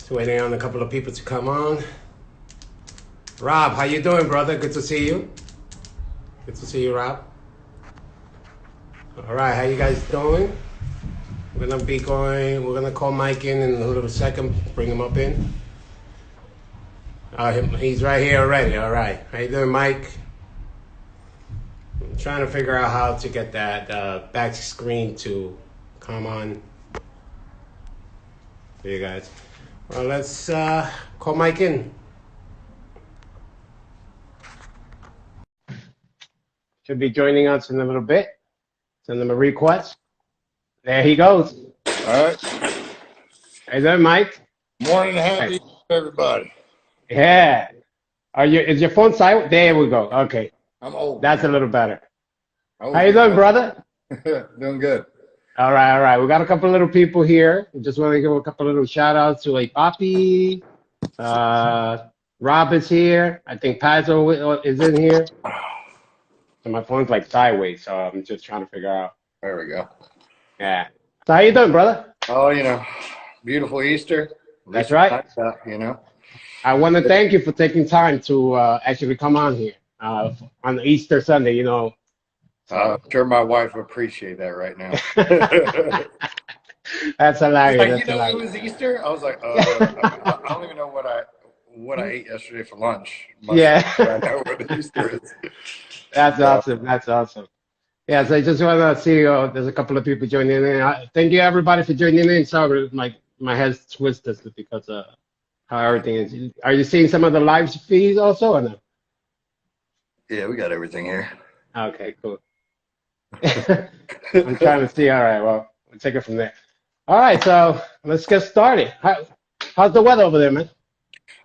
Just waiting on a couple of people to come on. Rob, how you doing, brother? Good to see you. Good to see you, Rob. All right, how you guys doing? We're gonna call Mike in a little second, bring him up in. He's right here already. All right, how you doing, Mike? I'm trying to figure out how to get that back screen to come on for you guys. Well, let's call Mike in. Should be joining us in a little bit. Send him a request. There he goes. All right. Hey there, Mike. Morning, happy everybody. Yeah. Is your phone silent? There we go. Okay. I'm old. That's a little better. How you doing, brother? Doing good. All right. We got a couple little people here. We just want to give a couple little shout outs to Papi. Rob is here. I think Pazzo is in here. So my phone's like sideways, so I'm just trying to figure out. There we go. Yeah. So how you doing, brother? Oh, beautiful Easter. That's right. I want to thank you for taking time to actually come on here on Easter Sunday, I'm sure my wife would appreciate that right now. That's hilarious. It was Easter? I was like, I don't even know what I ate yesterday for lunch. Yeah. I know what Easter is. That's awesome. That's awesome. Yeah, so I just want to see there's a couple of people joining in. Thank you, everybody, for joining in. Sorry, my head's twisted because of how everything is. Are you seeing some of the live feeds also or no? Yeah, we got everything here. Okay, cool. I'm trying to see. All right, well, we'll take it from there. All right, so let's get started. How's the weather over there, man?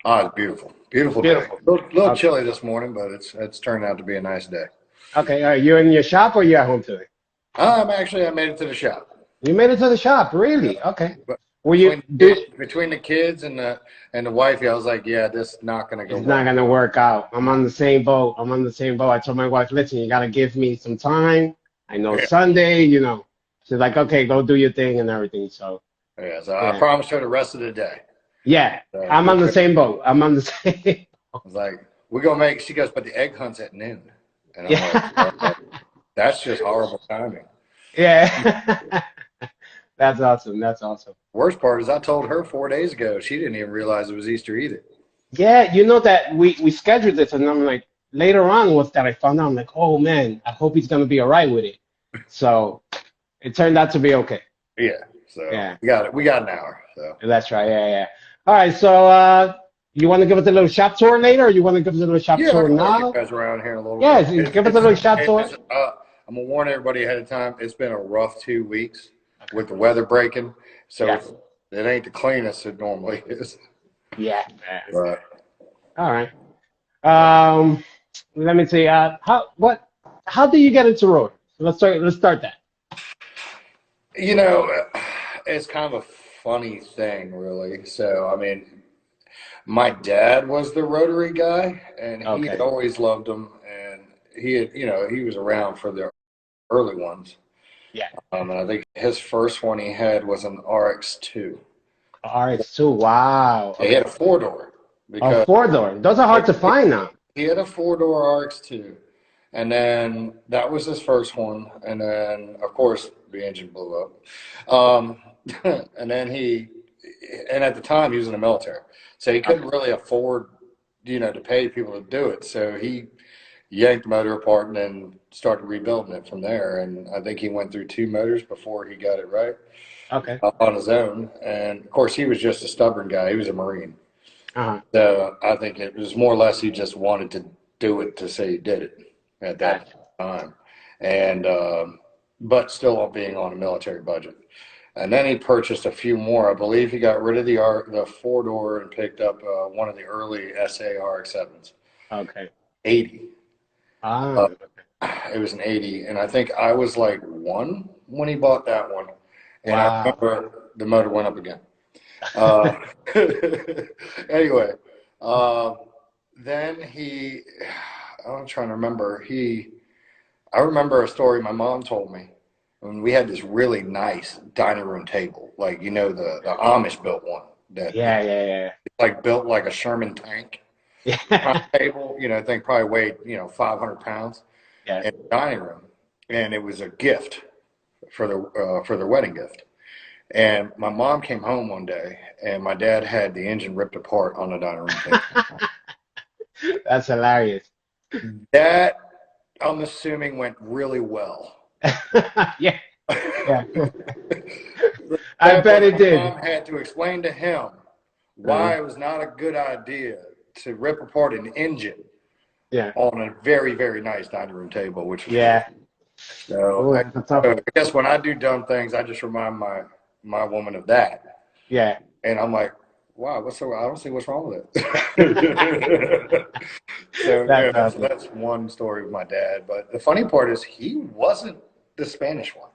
Oh, it's beautiful. Beautiful day. A little chilly this morning, but it's turned out to be a nice day. Okay, are you in your shop or you at home today? I made it to the shop. You made it to the shop, really? Okay. But Will between the kids and the wifey, I was like, yeah, this is not gonna go. It's not gonna work out. I'm on the same boat. I told my wife, listen, you gotta give me some time. I know Sunday, She's like, okay, go do your thing and everything. So I promised her the rest of the day. Yeah, so, I'm on the same boat. I was like, she goes, but the egg hunt's at noon. And I'm like, that's just horrible timing. Yeah. That's awesome. Worst part is I told her 4 days ago. She didn't even realize it was Easter either. Yeah, that we scheduled this, and I'm like, later on was that I found out, I'm like, oh man, I hope he's gonna be all right with it. So it turned out to be okay. Yeah. So we got it. We got an hour. So that's right. Yeah. All right. So you want to give us a little shop tour later, or you want to give us a little shop tour now? You guys around here a little bit. Yeah, give us a little shop tour. I'm gonna warn everybody ahead of time. It's been a rough 2 weeks with the weather breaking, so it ain't the cleanest it normally is. Yeah. Right. All right. Let me see. How do you get into Rotarys? Let's start that. It's kind of a funny thing, really. So, my dad was the Rotary guy, and he had always loved them, and he was around for the early ones. Yeah. And I think his first one he had was an RX-2. RX-2, wow. Okay. He had a 4-door. A 4-door. Those are hard to find now. He had a 4-door RX-2. And then that was his first one. And then, of course, the engine blew up. And then at the time, he was in the military. So he couldn't really afford, to pay people to do it. So he yanked the motor apart and then started rebuilding it from there. And I think he went through 2 motors before he got it right. Okay. On his own. And, of course, he was just a stubborn guy. He was a Marine. Uh-huh. So I think it was more or less he just wanted to do it to say he did it at that time. And but still being on a military budget. And then he purchased a few more. I believe he got rid of the 4-door and picked up one of the early SA RX-7s. Okay. 80. Okay. It was an 80. And I think I was like 1 when he bought that one. And wow. I remember the motor went up again. Anyway, then I'm trying to remember. I remember a story my mom told me. And we had this really nice dining room table, like, the Amish built one that Yeah. like built like a Sherman tank. Yeah. Table, I think probably weighed, 500 pounds Yeah. in the dining room. And it was a gift for their wedding gift. And my mom came home one day and my dad had the engine ripped apart on the dining room table. That's hilarious. That, I'm assuming, went really well. Yeah. Yeah. I That bet my it did. mom had to explain to him Uh, why it was not a good idea to rip apart an engine yeah. on a very, very nice dining room table, which was great. Yeah. So Oh, I, that's a tough so one. I guess when I do dumb things, I just remind my woman of that, Yeah. and I'm like, wow, I don't see what's wrong with it. So yeah, That's that's awesome. that's one story with my dad. But the funny part is he wasn't the Spanish one.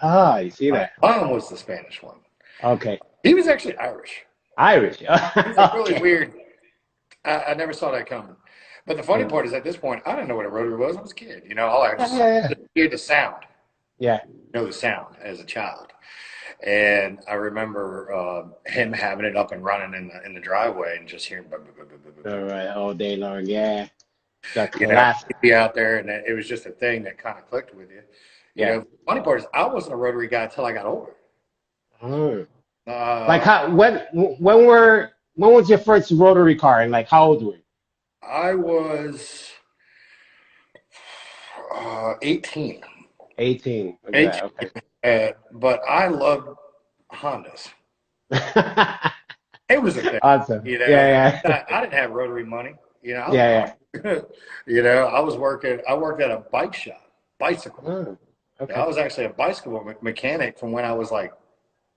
Ah, you see My that? mom was the Spanish one. Okay. He was actually Irish. Irish. It's a really Okay. weird. I never saw that coming. But the funny Yeah. part is, at this point, I didn't know what a rotary was. I was a kid. All I Yeah. just Yeah. hear the sound, Yeah. know the sound as a child. And I remember him having it up and running in the driveway and just hearing, All right. All day long. Yeah. The he'd classic. be out there, and it was just a thing that kind of clicked with you. Yeah. The funny part is, I wasn't a rotary guy until I got older. Oh. Like Uh, how when was your first rotary car and like how old were you? I was 18. 18. Look at 18, that. Okay. but I loved Hondas. It was a thing, Awesome. Yeah. Yeah. I didn't have rotary money. I was Yeah. broke. I worked at a bike shop, bicycle. Oh, I okay. was actually a bicycle mechanic from when I was like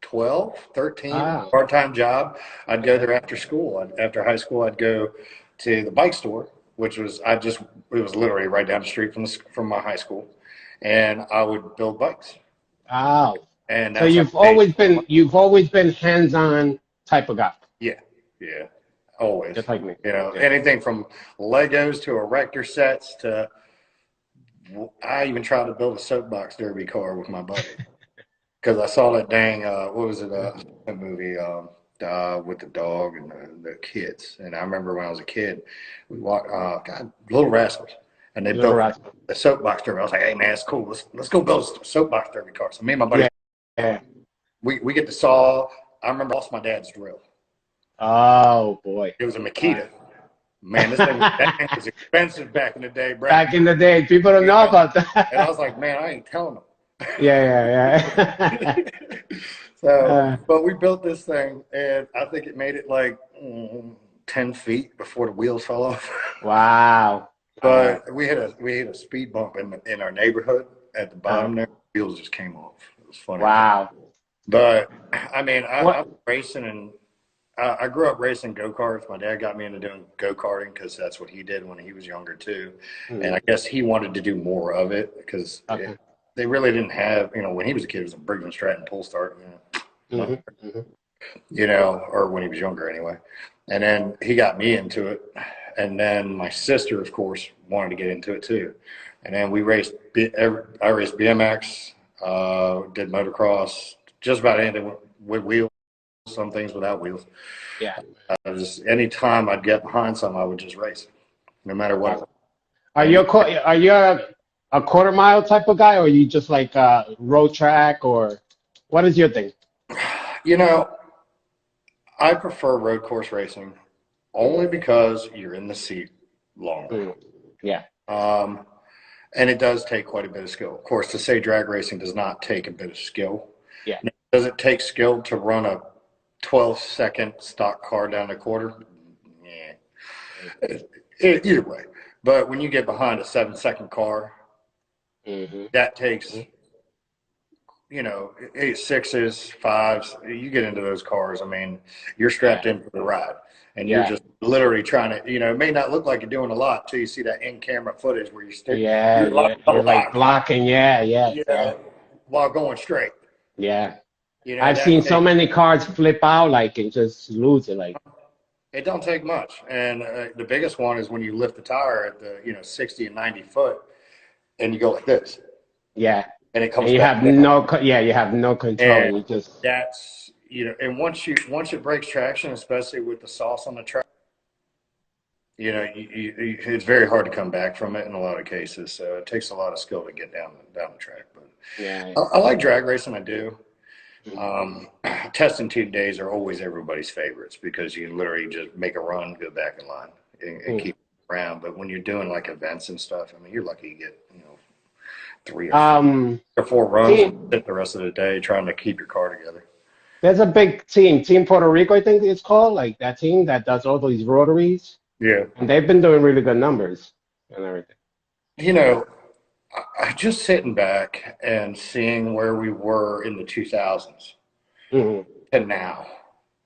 12, 13, Ah. part-time job. I'd go Okay. there after school. After high school, I'd go to the bike store, which was, it was literally right down the street from my high school. And I would build bikes. Wow. And So that's how I made money. you've always been hands-on type of guy, Yeah, yeah, always. just like me. Yeah. Anything from Legos to erector sets to, I even tried to build a soapbox derby car with my buddy because I saw that dang, what was it, a movie with the dog and the kids. And I remember when I was a kid, we walked, God, Little Rascals, and they Little built rascal. a soapbox derby. I was like, hey man, it's cool. Let's go build a soapbox derby car. So me and my buddy, Yeah. Yeah. we get to saw. I remember I lost my dad's drill. Oh boy. It was a Wow. Makita. Man, that thing was expensive back in the day, Brad. Back in the day, people don't know about And I that. was like, man, I ain't telling them. Yeah. So, Uh, but we built this thing, and I think it made it like 10 feet before the wheels fell off. wow. But we hit a speed bump in our neighborhood at the Uh, bottom there. Wheels just came off. It was funny. wow. But I mean, I What? was racing, and I grew up racing go-karts. My dad got me into doing go-karting because that's what he did when he was younger too. And Hmm. I guess he wanted to do more of it because Okay. they really didn't have, when he was a kid, it was a Briggs and Stratton pull start, Hmm. Hmm. or when he was younger anyway. And then he got me into it. And then my sister, of course, wanted to get into it too. And then I raced BMX, did motocross, just about anything with wheels, some things without wheels. Yeah. Just anytime I'd get behind something, I would just race, no matter what it was. Awesome. Are And you are you a quarter mile type of guy, or are you just like road track, or what is your thing? you know, I prefer road course racing only because you're in the seat longer. Mm. Yeah. Um, and it does take quite a bit of skill. Of course, to say drag racing does not take a bit of skill. Yeah. Now, does it take skill to run a 12-second stock car down the quarter? Yeah. Either way. But when you get behind a 7-second car, Hmm. that takes, sixes, fives. You get into those cars, I mean, you're Yeah. strapped in for the ride. And you're Yeah. just literally trying to, it may not look like you're doing a lot until you see that in-camera footage where Yeah. you're Yeah. locked You're like lock, blocking. Yeah. Yeah. Yeah. while going straight. Yeah. I've That seen so takes, many cars flip out like and just lose it. Like, it don't take much. And the biggest one is when you lift the tire at the, 60 and 90 foot and you go like this yeah. and it And comes you back have down. you have no control. And You just, that's, and once it breaks traction, especially with the sauce on the track, it's very hard to come back from it in a lot of cases. So it takes a lot of skill to get down the track. But Yeah. I like drag racing. I do. Mhm. Testing tube days are always everybody's favorites because you can literally just make a run, go back in line, and keep around. But when you're doing like events and stuff, I mean, you're lucky to get 3 or 4 runs and Team, sit the rest of the day trying to keep your car together. there's a big team, Team Puerto Rico, I think it's called, like that team that does all these rotaries, Yeah. and they've been doing really good numbers and everything. You know, I just sitting back and seeing where we were in the 2000s Hmm. to now.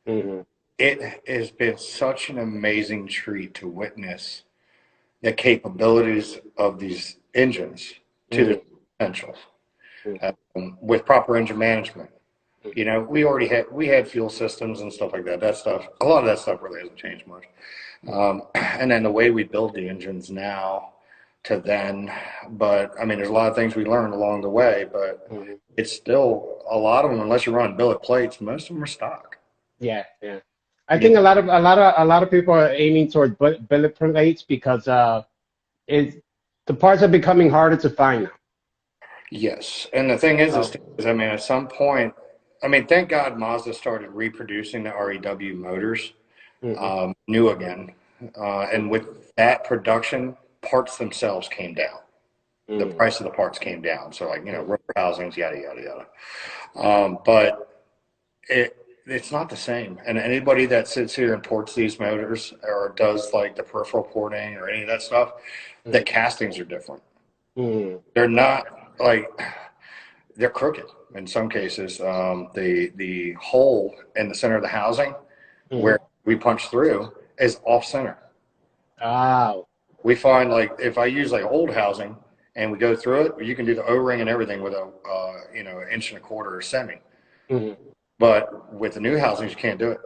Hmm. It has been such an amazing treat to witness the capabilities of these engines to their Hmm. potential Hmm. with proper engine management. We had fuel systems and stuff like that. That stuff, a lot of that stuff really hasn't changed much. And then the way we build the engines now to then, but I mean, there's a lot of things we learned along the way, but Hmm. it's still a lot of them, unless you're running billet plates, most of them are stock. Yeah, yeah. I You think know? a lot of people are aiming toward billet plates because it the parts are becoming harder to find now. Yes. And the thing Oh. is, I mean, at some point, I mean, thank God Mazda started reproducing the REW motors, Hmm. new again. And with that production, parts themselves came down. The Hmm. price of the parts came down. So, like, Hmm. rubber housings, yada, yada, yada. But it's not the same. And anybody that sits here and ports these motors or does like the peripheral porting or any of that stuff, the castings are different. Hmm. They're not like they're crooked in some cases. The hole in the center of the housing Hmm. where we punch through is off center. Oh. We find like if I use like old housing and we go through it, you can do the O-ring and everything with a 1.25 inch or semi. Hmm. But with the new housings, you can't do it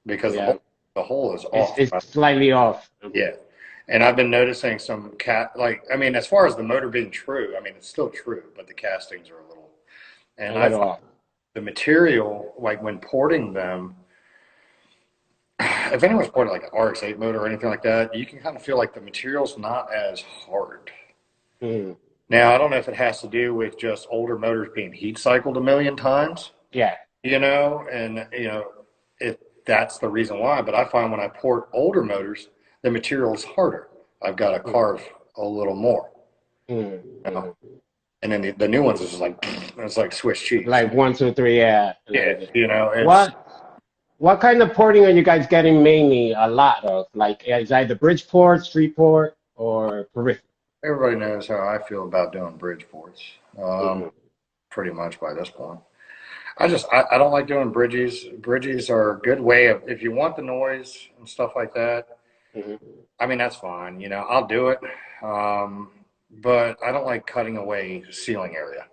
because Yeah. the hole is off. It's slightly off. Hmm. Yeah. And I've been noticing some I mean, as far as the motor being true, I mean, it's still true, but the castings are a little, A and I little find off. the material, like when porting them, if anyone's ported like an RX-8 motor or anything like that, you can kind of feel like the material's not as hard. Hmm. Now, I don't know if it has to do with just older motors being heat cycled a million times, Yeah. and if that's the reason why. But I find when I port older motors, the material is harder. I've got to Hmm. carve a little more, Hmm. you know? Hmm. And then the new ones is just like it's like Swiss cheese. Like 1, 2, 3, yeah, and Yeah, everything. it's What what kind of porting are you guys getting mainly a lot of? Like is either Bridgeport, Streetport, or peripheral? everybody knows how I feel about doing bridge ports. Um, Hmm. pretty much by this point. I don't like doing bridges. Bridges are a good way of if you want the noise and stuff like that. Hmm. I mean that's fine. I'll do it. Um, but I don't like cutting away ceiling area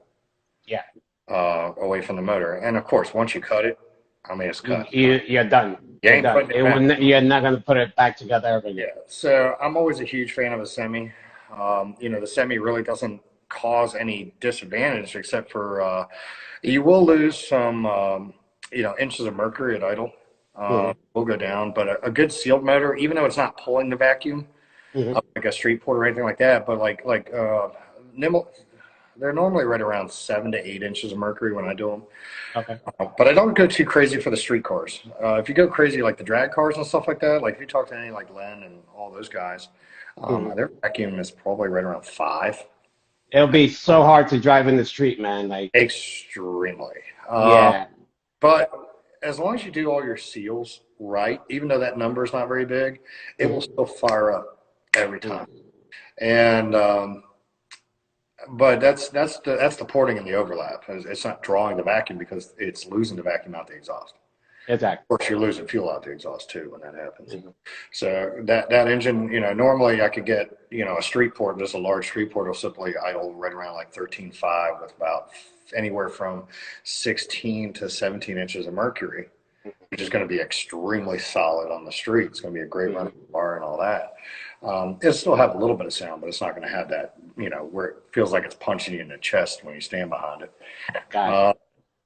Yeah. away from the motor. And of course, once you cut it, I mean it's cut. You're done. You You're ain't done. putting it back. You're not gonna put it back together ever Yeah. again. So I'm always a huge fan of a semi. The semi really doesn't cause any disadvantage except for you will lose some inches of mercury at idle. Hmm. Will go down, but a good sealed motor, even though it's not pulling the vacuum Hmm. like a street port or anything like that, but nimble, they're normally right around 7 to 8 inches of mercury when I do them. Okay. But I don't go too crazy for the street cars. If you go crazy like the drag cars and stuff like that, like if you talk to any like Len and all those guys, Hmm. their vacuum is probably right around 5. It'll be so hard to drive in the street, man. Like, Extremely. yeah. But as long as you do all your seals right, even though that number is not very big, it will Hmm. still fire up every time. Hmm. And but that's the porting and the overlap. It's not drawing the vacuum because it's losing the vacuum out the exhaust. Exactly. Of course, you're losing fuel out the exhaust too when that happens. Hmm. So that engine, normally I could get, a street port, just a large street port will simply idle right around like 13.5 with about anywhere from 16 to 17 inches of mercury, which is going to be extremely solid on the street. It's going to be a great running Hmm. bar and all that. It'll still have a little bit of sound, but it's not going to have that, where it feels like it's punching you in the chest when you stand behind it. Got Uh,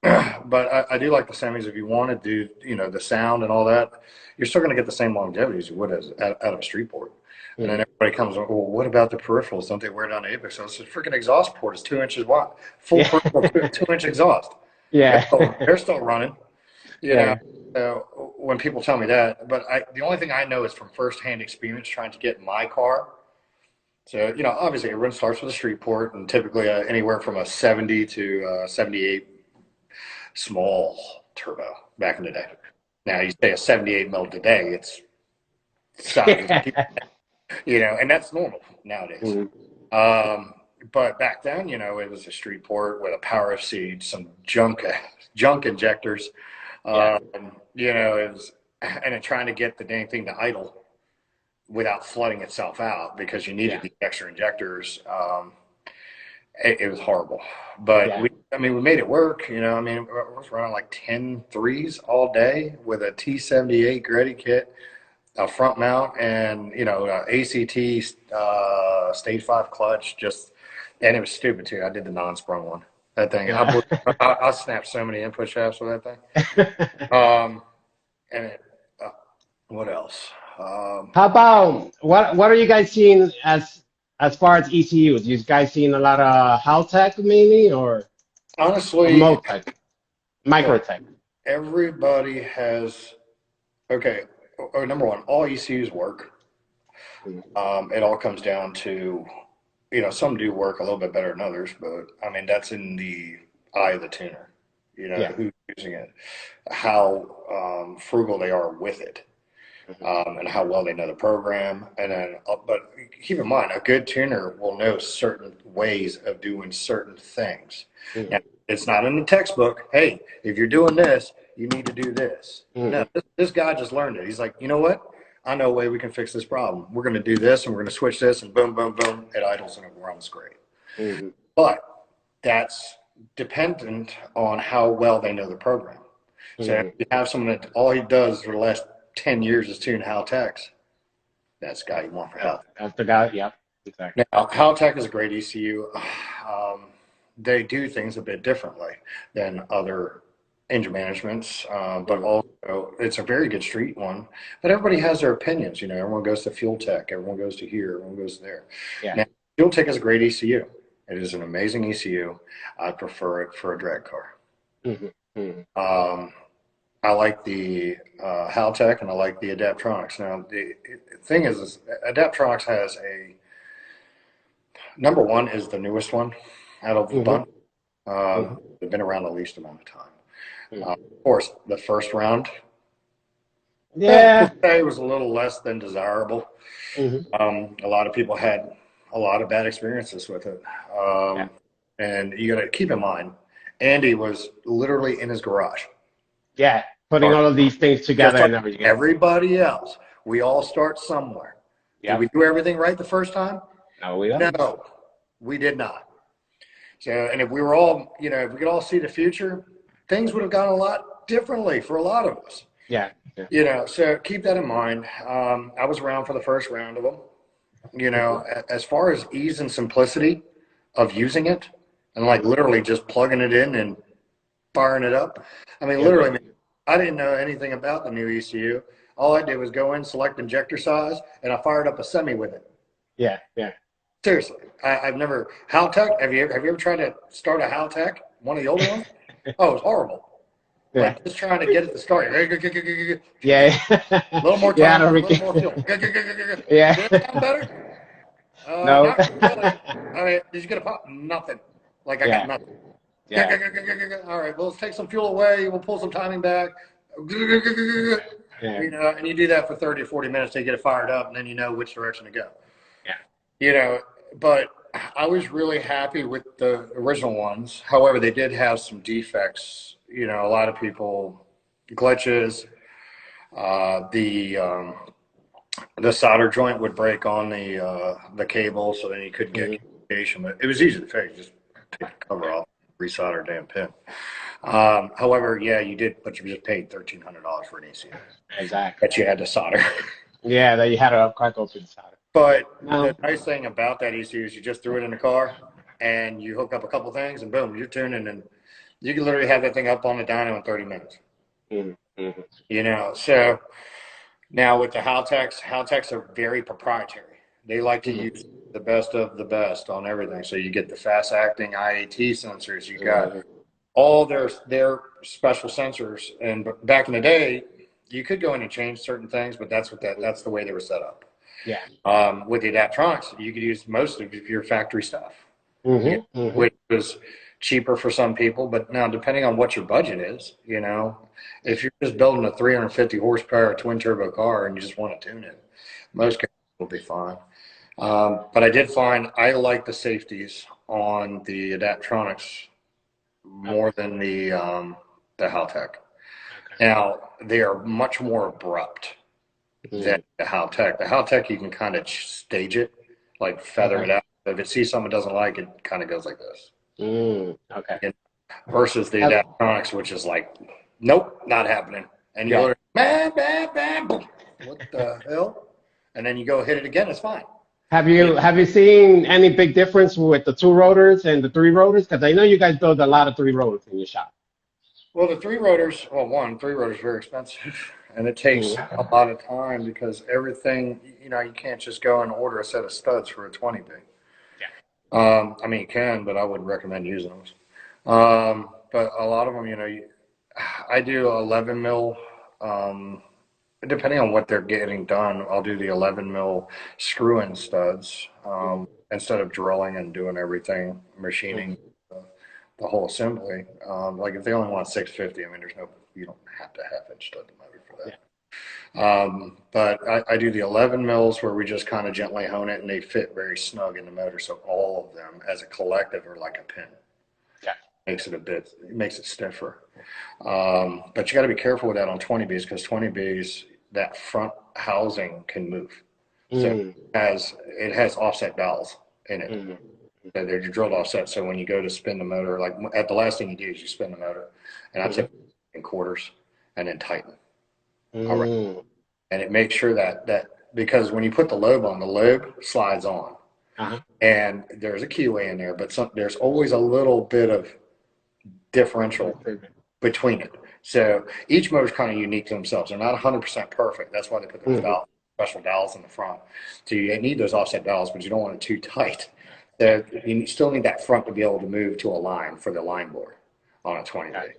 it. But I do like the semis. If you want to do, the sound and all that, you're still going to get the same longevity as you would out of a street port. And then everybody comes, well, what about the peripherals? Don't they wear down the apex? So it's a freaking exhaust port. It's 2 inches wide, full Yeah. peripheral, 2 inch exhaust. Yeah. They're still running. You know, Yeah. when people tell me that, but the only thing I know is from firsthand experience trying to get my car. So, obviously everyone starts with a street port and typically anywhere from a 70 to 78 small turbo back in the day. Now you say a 78 mil today, it's size, and that's normal nowadays. Mhm. But back then, it was a street port with a power seat, some junk injectors. Yeah. It was, and then trying to get the dang thing to idle without flooding itself out because you needed Yeah. the extra injectors. It was horrible, but Yeah. we made it work. I was running like 10 threes all day with a T78 Gretty kit, a front mount, and ACT stage 5 clutch. And it was stupid too. I did the non-sprung one. That thing, Yeah. I snapped so many input shafts with that thing. And what else? How about what are you guys seeing as far as ECUs? You guys seeing a lot of Haltech mainly or Honestly, Motech, Microtech? everybody has. Okay, number one, all ECUs work. It all comes down to, some do work a little bit better than others, but that's in the eye of the tuner. Yeah. Who's using it, how frugal they are with it, and how well they know the program. And then, but keep in mind, a good tuner will know certain ways of doing certain things. Mhm. Now, it's not in the textbook. Hey, if you're doing this, you need to do this. No, Mhm. this guy just learned it. He's like, you know what? I know a way we can fix this problem. We're going to do this, and we're going to switch this, and boom, boom, boom, it idles and it runs great. Mhm. But that's dependent on how well they know the program. So if Mhm. you have someone that all he does for the last 10 years is tune Haltex, that's the guy you want for Haltech. That's the guy. Yep. Exactly. Now, Haltech is a great ECU. They do things a bit differently than other engine managements, but also it's a very good street one. But everybody has their opinions. Everyone goes to Fuel Tech, everyone goes to here, everyone goes there. Yeah. Now, Fuel Tech is a great ECU. It is an amazing ECU. I prefer it for a drag car. Mhm. Mhm. I like the Haltech and I like the Adaptronics. Now, the thing is Adaptronics has number one is the newest one out of the Mhm. bunch. Mhm. They've been around the least amount of time. Mhm. Of course, the first round, Yeah. it was a little less than desirable. Mhm. A lot of people had a lot of bad experiences with it. Yeah. And you got to keep in mind, Andy was literally in his garage. Yeah. Putting all of these things Just together like and everything. everybody else, we all start somewhere. Did we Yep. do everything right the first time? No, we don't. No, we did not. So, and if we were all, if we could all see the future, things would have gone a lot differently for a lot of us. Yeah. Yeah. So keep that in mind. I was around for the first round of them. Mhm. As far as ease and simplicity of using it, and like Mhm. literally just plugging it in and firing it up. It Literally, worked. I didn't know anything about the new ECU. All I did was go in, select injector size, and I fired up a semi with it. Yeah. Yeah. Seriously, I've never Haltech. Have you ever tried to start a Haltech? One of the older ones? Oh, it's horrible. Yeah. Like just trying to get it to start. A Yeah. little more Yeah. time, a little more fuel. Yeah. Did it sound better? No. Not really. Did you get a pop? Nothing. Like I got Yeah. nothing. Yeah. All right, well, let's take some fuel away. We'll pull some timing back. Yeah. And you do that for 30 or 40 minutes to get it fired up, and then you know which direction to go. Yeah. But I was really happy with the original ones. However, they did have some defects. A lot of people glitches. The solder joint would break on the cable, so then you couldn't get Mhm. communication. But it was easy to fix. Just take the cover off, resolder damn pin. However, yeah, you did, but you just paid $1,300 for an ECU Exactly. that you had to solder. Yeah, that you had to crack open solder. But the No. nice thing about that ECU is you just threw it in the car and you hook up a couple things and boom, you're tuning and You can literally have that thing up on the dyno in 30 minutes. Mm-hmm. You know, so now with the Haltechs are very proprietary. They like to use the best of the best on everything. So you get the fast acting IAT sensors. You got all their special sensors. And back in the day, you could go in and change certain things, but that's the way they were set up. Yeah. With the Adaptronics, you could use most of your factory stuff, Mm-hmm. which was cheaper for some people. But now, depending on what your budget is, you know, if you're just building a 350 horsepower twin turbo car and you just want to tune it, most cars will be fine. But I did find I like the safeties on the Adaptronics more than the Haltech. Okay. Now they are much more abrupt than the Haltech. The Haltech you can kind of stage it, like feather it out. If it sees something it doesn't like, it kind of goes like this. Okay. And versus the Have, Adaptronics, which is like, nope, not happening. And you yeah. go, bam, bam, bam, boom. What the hell? And then you go hit it again, it's fine. Have you seen any big difference with the 2 rotors and the 3 rotors? Because I know you guys build a lot of 3 rotors in your shop. Well, the 3 rotors, well, 3 rotors is very expensive. And it takes a lot of time because everything, you know, you can't just go and order a set of studs for a 20B. I mean, you can, but I wouldn't recommend using them. But a lot of them, you know, I do 11 mil, depending on what they're getting done, I'll do the 11 mil screw-in studs instead of drilling and doing everything, machining the whole assembly. Like if they only want 650, I mean, you don't have to half-inch stud the motor for that. But I do the 11 mils where we just kind of gently hone it and they fit very snug in the motor. So all of them as a collective are like a pin. Yeah. It makes it stiffer. But you got to be careful with that on 20Bs because 20Bs, that front housing can move. So it has offset dowels in it. So they're drilled offset. So when you go to spin the motor, like at the last thing you do is you spin the motor, and I tip in quarters and then tighten. All right. And it makes sure that because when you put the lobe on, the lobe slides on, and there's a keyway in there, but there's always a little bit of differential between it. So each motor is kind of unique to themselves. They're not 100% perfect. That's why they put those special dowels in the front. So you need those offset dowels, but you don't want it too tight. So you still need that front to be able to move to a line for the line bore on a 20B.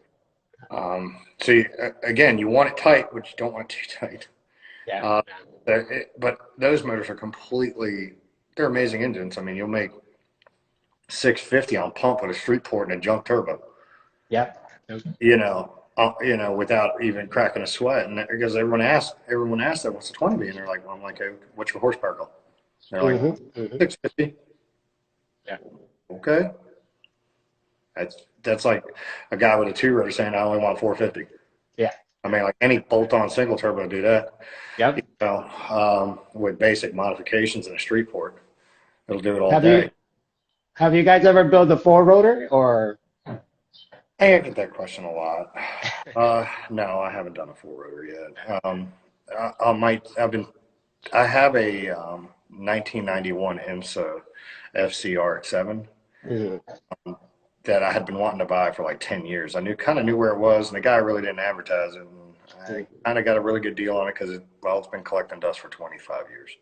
So again, you want it tight, but you don't want it too tight. Yeah. But those motors are they're amazing engines. I mean, you'll make 650 on pump with a street port and a junk turbo. Yeah. You know, without even cracking a sweat. And because everyone asks that, what's a 20B? And they're like, well, I'm like, hey, what's your horsepower goal? They're like, 650. Yeah. Okay. That's like a guy with a 2-rotor saying, I only want 450. Yeah. I mean, like any bolt-on single turbo do that. Yep. You know, with basic modifications in a street port, it'll do it all day. Have you guys ever built a 4 rotor or? Hey, I get that question a lot. No, I haven't done a 4-rotor yet. I have a 1991 IMSA FCR7 that I had been wanting to buy for like 10 years. I kind of knew where it was, and the guy really didn't advertise it. And I kind of got a really good deal on it because it's been collecting dust for 25 years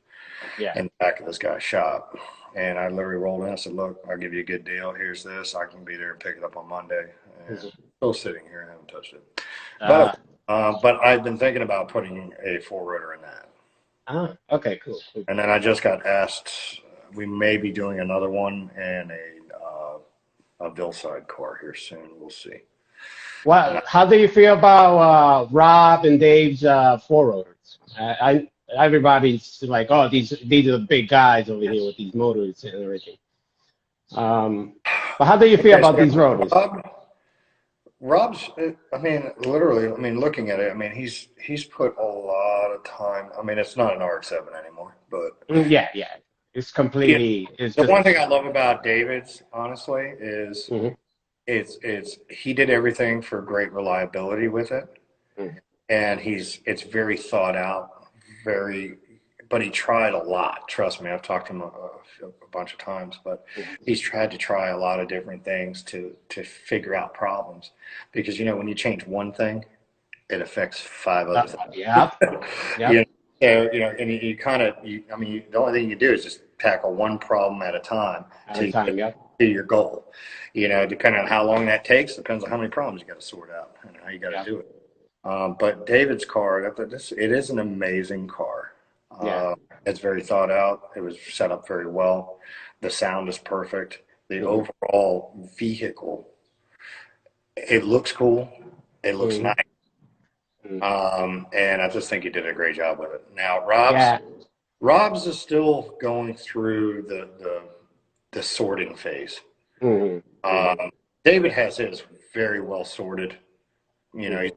in the back of this guy's shop. And I literally rolled in and said, look, I'll give you a good deal. Here's this. I can be there and pick it up on Monday. And still sitting here and haven't touched it. But I've been thinking about putting a 4-rotor in that. Okay, cool. And then I just got asked, we may be doing another one in a Vilside car here soon. We'll see. Well, how do you feel about Rob and Dave's 4-rotors? Everybody's like, oh, these are the big guys over here with these motors and everything. But how do you feel about these rotors? Rob's, I mean, literally, I mean, looking at it, I mean, he's put a lot of time. I mean, it's not an RX-7 anymore, but yeah, it's completely. The one thing I love about David's, honestly, is he did everything for great reliability with it, and it's very thought out, very but he tried a lot. Trust me, I've talked to him a bunch of times, but he's tried to try a lot of different things to figure out problems, because when you change one thing, it affects 5 other things. Yep. You know, so and you kind of, the only thing you do is just tackle one problem at a time to your goal. Depending on how long that takes, depends on how many problems you got to sort out and how you got to do it. But David's car, it is an amazing car. It's very thought out. It was set up very well. The sound is perfect. The overall vehicle, it looks cool. It looks nice. And I just think he did a great job with it. Now, Rob's is still going through the sorting phase. David has his very well sorted. He's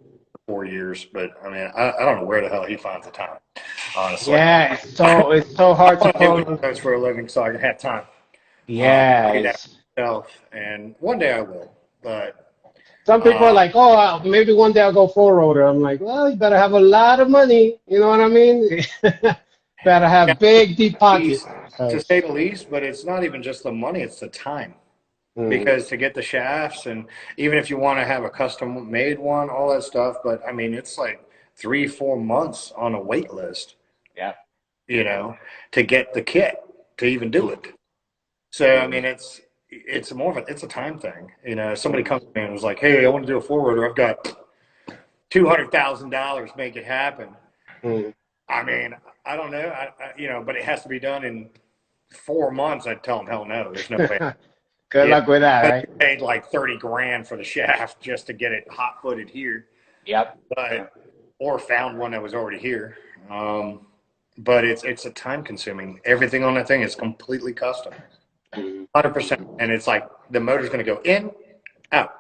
4 years, but I don't know where the hell he finds the time, honestly. Yeah, it's so hard to do those for a living, so I can have time. And one day I will, but some people are like, oh, maybe one day I'll go four rotor. I'm like, well, you better have a lot of money. You know what I mean? Better have big, deep pockets. To say the least, but it's not even just the money, it's the time. Because to get the shafts, and even if you want to have a custom made one, all that stuff, but it's like 3-4 months on a wait list. To get the kit to even do it. So it's more of a time thing. Somebody comes in and was like, hey, I want to do a four rotor. I've got $200,000, make it happen. I don't know, but it has to be done in 4 months. I'd tell them, hell no, there's no way. Good luck with that, right? I paid like $30,000 for the shaft just to get it hot footed here. Or found one that was already here. But it's a time consuming. Everything on that thing is completely custom, 100%. And it's like the motor's going to go in, out,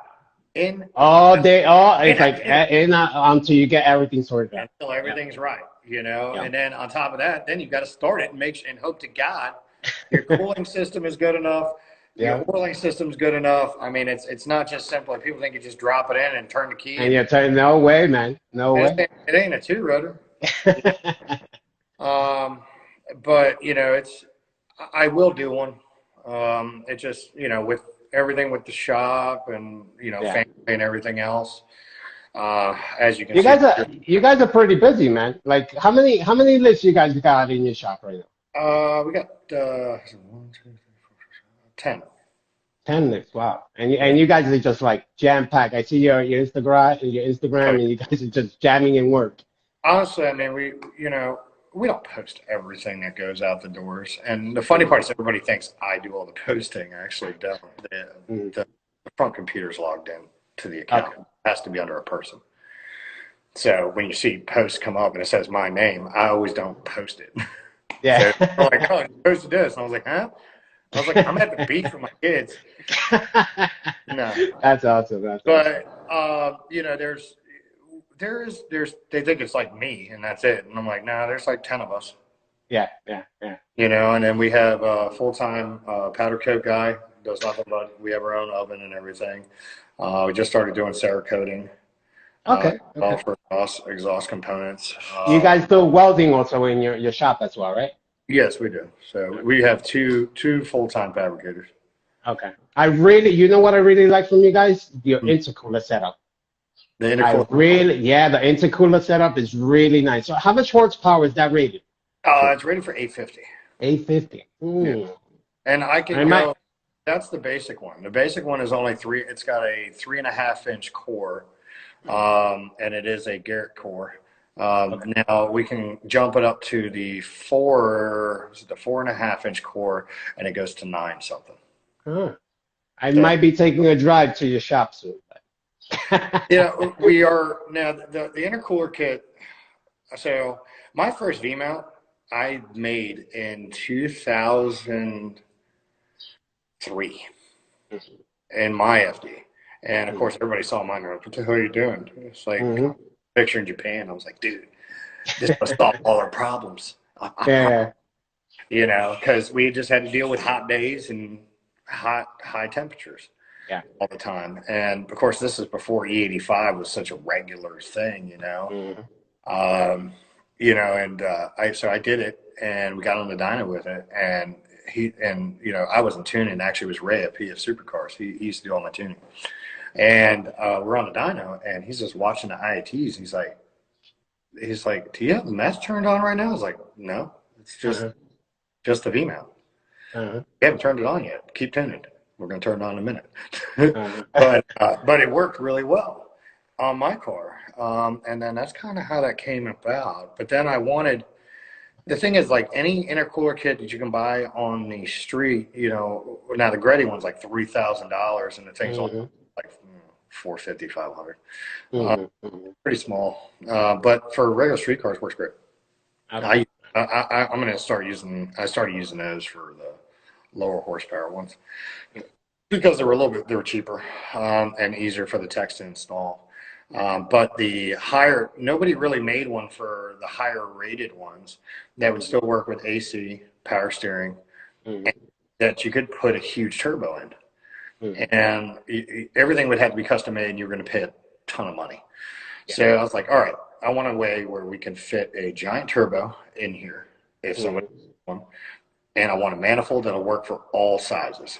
in. It's like in until you get everything sorted out. Until everything's right, And then on top of that, then you've got to start it and hope to God your cooling system is good enough. Your oiling system's good enough. It's not just simple. People think you just drop it in and turn the key. And you turn, no way, man. No way. It ain't a two rotor. But I will do one. It just, with everything with the shop and, family and everything else, as you can see. You guys are pretty busy, man. Like how many lifts you guys got in your shop right now? We got 10. 10 lifts, wow. And you guys are just like jam packed. I see your Instagram, and you guys are just jamming in work. Honestly, we don't post everything that goes out the doors. And the funny part is everybody thinks I do all the posting. I actually don't. The front computer's logged in to the account. Okay. It has to be under a person. So when you see posts come up and it says my name, I always don't post it. Yeah. So I'm like, oh, you posted this. And I was like, huh? I was like, I'm at the beach for my kids. No. That's awesome. But they think it's like me and that's it. And I'm like, nah, there's like 10 of us. Yeah. And then we have a full-time powder coat guy, does nothing but, we have our own oven and everything. We just started doing Cerakoting. Okay. All for exhaust components. You guys do welding also in your shop as well, right? Yes, we do. So we have two full-time fabricators. Okay. You know what I really like from you guys? Your intercooler setup. The intercooler. The intercooler setup is really nice. So how much horsepower is that rated? It's rated for 850. 850. Yeah. And I can go. That's the basic one. The basic one is only 3. It's got a 3.5-inch core, and it is a Garrett core. Now we can jump it up to the 4.5-inch core, and it goes to 9 something. I might be taking a drive to your shop soon. We are now the intercooler kit. So my first V mount I made in 2003 in my FD, and of course everybody saw mine. What the hell are you doing? It's like picture in Japan. I was like, dude, this must solve all our problems. Because we just had to deal with hot days and high temperatures all the time. And of course, this is before E85 was such a regular thing, and so I did it, and we got on the dyno with it, and I wasn't tuning. Actually, it was Ray at PF Supercars. He used to do all my tuning, and we're on the dyno, and he's just watching the IATs. He's like, do you have the mesh turned on right now? I was like, no, it's just the V mount. We haven't turned it on yet. Keep tuning. We're going to turn it on in a minute. But it worked really well on my car. And then that's kind of how that came about. But then the thing is, like any intercooler kit that you can buy on the street, now the Gretty one's like $3,000 and the thing's only like $450, $500. Pretty small. But for regular street cars, works great. I'm going to I started using those for the lower horsepower ones because they were cheaper and easier for the techs to install. But nobody really made one for the higher rated ones that would still work with AC, power steering, and that you could put a huge turbo in. And everything would have to be custom made, and you were going to pay a ton of money. So I was like, all right, I want a way where we can fit a giant turbo in here if someone wants one. And I want a manifold that'll work for all sizes.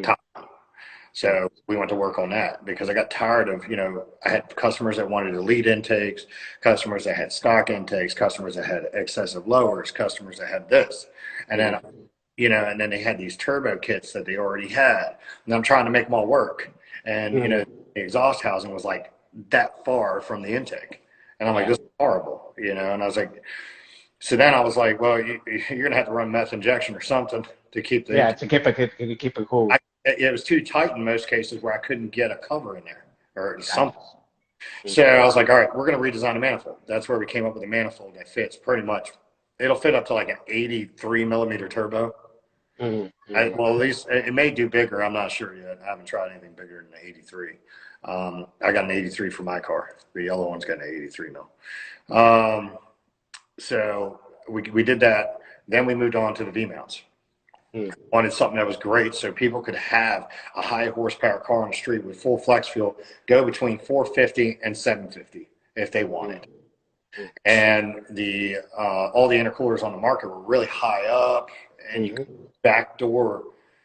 Top. So we went to work on that because I got tired of, I had customers that wanted elite intakes, customers that had stock intakes, customers that had excessive lowers, customers that had this. And then, and then they had these turbo kits that they already had. And I'm trying to make them all work. And, the exhaust housing was like that far from the intake. And I'm like, this is horrible, and I was like, so then I was like, well, you're going to have to run meth injection or something to keep the to keep it cool. It was too tight in most cases where I couldn't get a cover in there or something. So I was like, all right, we're going to redesign the manifold. That's where we came up with a manifold that fits pretty much. It'll fit up to like an 83 millimeter turbo. Well, at least it may do bigger. I'm not sure yet. I haven't tried anything bigger than an 83. I got an 83 for my car. The yellow one's got an 83 mil. So we did that. Then we moved on to the V-mounts. Wanted something that was great so people could have a high horsepower car on the street with full flex fuel go between 450 and 750 if they wanted. And all the intercoolers on the market were really high up, and you could backdoor,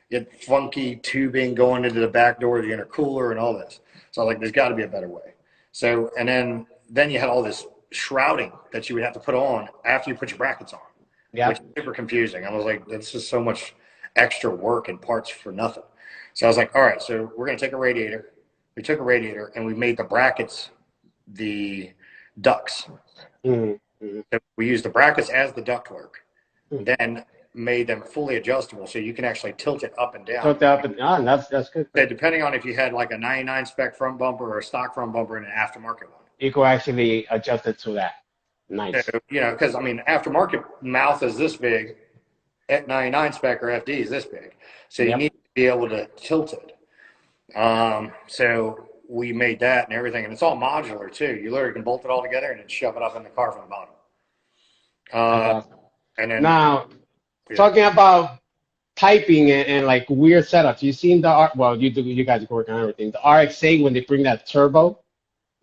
you had funky tubing going into the back door of the intercooler and all this. So I was like, there's got to be a better way. So, and then you had all this shrouding that you would have to put on after you put your brackets on, which is super confusing. I was like, that's just so much extra work and parts for nothing. So I was like, all right, so we're going to take a radiator. We took a radiator and we made the brackets the ducts. So we used the brackets as the ductwork, then made them fully adjustable so you can actually tilt it up and down. Tilt it up and down. That's good. So depending on if you had like a 99 spec front bumper or a stock front bumper and an aftermarket one. You could actually adjust it to that. Nice. So, because aftermarket mouth is this big, at 99 spec or FD is this big. So you need to be able to tilt it. So we made that and everything, and it's all modular too. You literally can bolt it all together and then shove it up in the car from the bottom. Awesome. And then now, talking about piping and like weird setups, you seen you guys work on everything. The RX-8 when they bring that turbo,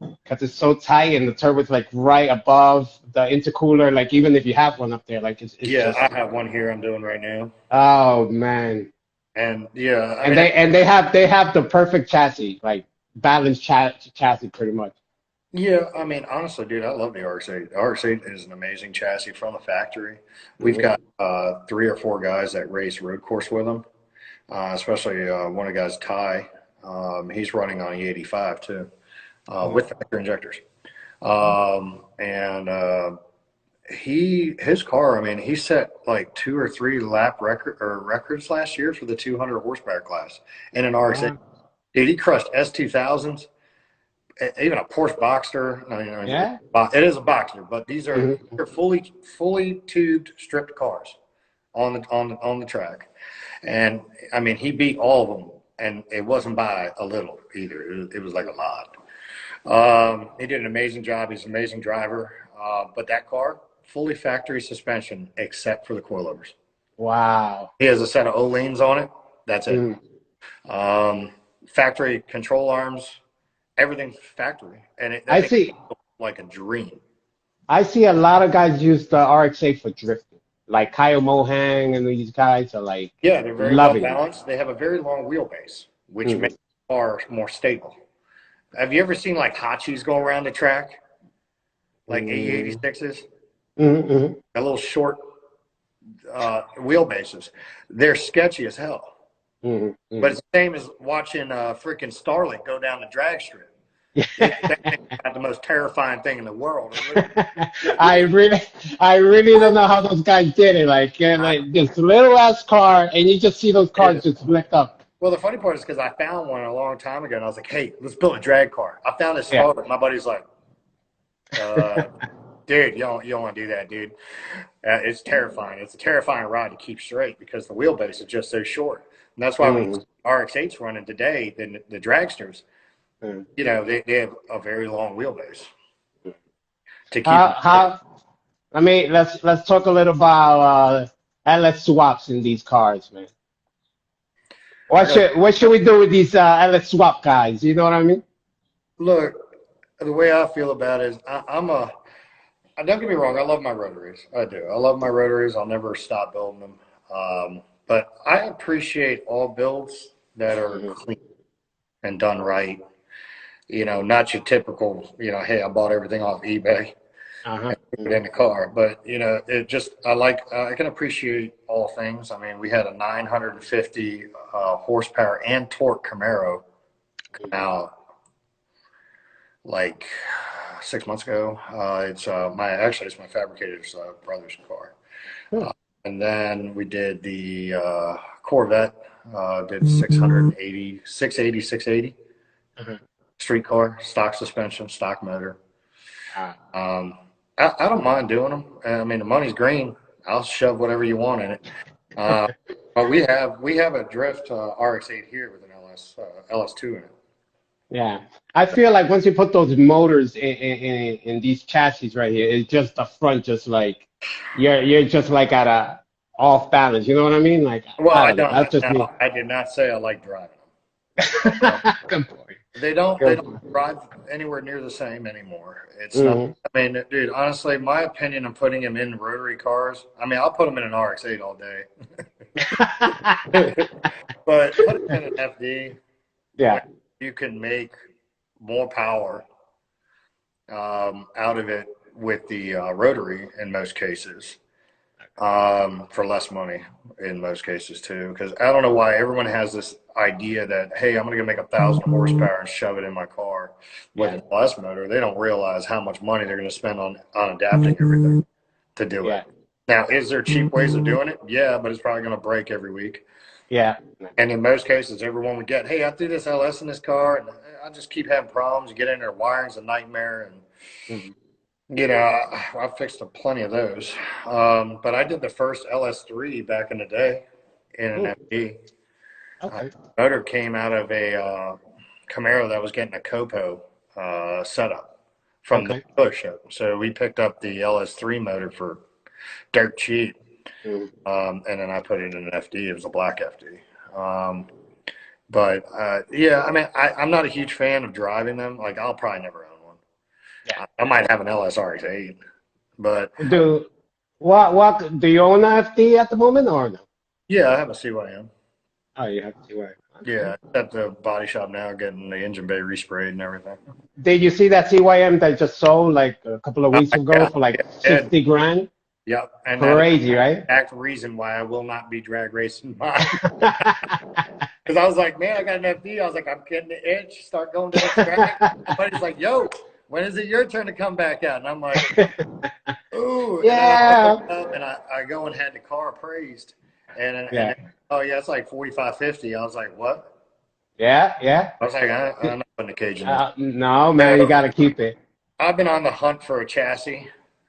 because it's so tight and the turbo's like right above the intercooler. Like even if you have one up there, like it's just, I have one here I'm doing right now. Oh man. And they have the perfect chassis, like balanced chassis pretty much. Yeah, honestly, dude, I love the RX-8. The RX-8 is an amazing chassis from the factory. We've got 3 or 4 guys that race road course with them, especially one of the guys, Ty. He's running on E85 too, with factory injectors. His car, he set like 2 or 3 lap records last year for the 200 horsepower class in an RX-8. Dude, he crushed S2000s. Even a Porsche Boxster. It is a Boxster, but these are fully tubed, stripped cars on the track. And he beat all of them, and it wasn't by a little either. It was like a lot. He did an amazing job. He's an amazing driver. But that car, fully factory suspension, except for the coilovers. Wow. He has a set of O-lanes on it. That's it. Factory control arms. Everything factory, and I see like a dream. I see a lot of guys use the RX-8 for drifting. Like Kyle Mohang and these guys are like Yeah, they're very well loving it. balanced. They have a very long wheelbase, which Hmm. makes the car more stable. Have you ever seen like Hachis go around the track, like Hmm. AE86s? Hmm. A little short wheelbases. They're sketchy as hell. Hmm. But Hmm. it's the same as watching freaking Starlet go down the drag strip. That thing's about the most terrifying thing in the world. It literally, I really, I really don't know how those guys did it. Like, like this little ass car, and you just see those cars just lift up. well, the funny part is because I found one a long time ago, and I was like, "Hey, let's build a drag car." I found this Yeah. Starlet. My buddy's like, uh, "Dude, you don't want to do that, dude. It's terrifying. It's a terrifying ride to keep straight because the wheelbase is just so short." And that's why when you Hmm. see RX-8s running today, the dragsters, they have a very long wheelbase to keep them safe. How? I mean, let's talk a little about LS swaps in these cars, man. I got What should we do with these LS swap guys? You know what I mean? look. The way I feel about it is don't get me wrong, I love my rotaries. I do. I love my rotaries. I'll never stop building them. But I appreciate all builds that are Hmm. clean and done right. Not your typical, hey, I bought everything off eBay Uh-huh. and put it in the car. But, I can appreciate all things. I mean, we had a 950 horsepower and torque Camaro come out like 6 months ago. It's my fabricator's brother's car. Hmm. Uh, and then we did the Corvette, did 680, 680, 680 Uh-huh. street car, stock suspension, stock motor. Uh, Um, I don't mind doing them. I mean, the money's green. I'll shove whatever you want in it. Uh, but we have a drift RX-8 here with an LS2 in it. yeah. I feel like once you put those motors in these chassis right here, it's just the front, just like you're just like at a off balance. You know what I mean? Like Well, I I don't know. don't. That's just me. Now, I did not say I like driving them. Good point. They don't Good point. drive anywhere near the same anymore. It's not. Hmm. I mean, dude, honestly, my opinion on putting them in rotary cars. I mean, I'll put them in an RX-8 all day, but put them in an FD when Yeah. you can make more power out of it with the rotary in most cases, for less money in most cases too. Because I don't know why everyone has this idea that, hey, I'm going to go make 1,000 horsepower and shove it in my car with Yeah. an LS motor. They don't realize how much money they're going to spend on adapting everything to do it. Yeah. Now, is there cheap ways of doing it? Yeah, but it's probably going to break every week. Yeah. And in most cases, everyone would get, hey, I threw this LS in this car, and I just keep having problems. You get in there, wiring's a nightmare, and Mhm. I've fixed plenty of those. But I did the first LS3 back in the day in an Mm. FD. Okay. Motor came out of a Camaro that was getting a Copo setup from the Okay. dealership. So we picked up the LS3 motor for dirt cheap. Mhm. And then I put it in an FD. It was a black FD. But yeah, I mean, I'm not a huge fan of driving them. Like, I'll probably never own one. Yeah. I might have an LSRX-8, but Do what do you own an FD at the moment or no? yeah, I have a CYM. Oh, you have to work. Okay. Yeah, at the body shop now, getting the engine bay resprayed and everything. Did you see that CYM that just sold like a couple of weeks ago Yeah, for like yeah, 60 grand? yep. And that is Crazy, the right? exact reason why I will not be drag racing mine. Because I was like, man, I got an FD. I was like, I'm getting the itch, start going to the track. Somebody's like, yo, when is it your turn to come back out? And I'm like, ooh. And then I Yeah. looked up and I go and had the car appraised. And Yeah. oh, yeah, it's like 4550. I was like, what? Yeah. Yeah. I was like, I'm not putting a cage in this. No, man, you So gotta keep it. I've been on the hunt for a chassis,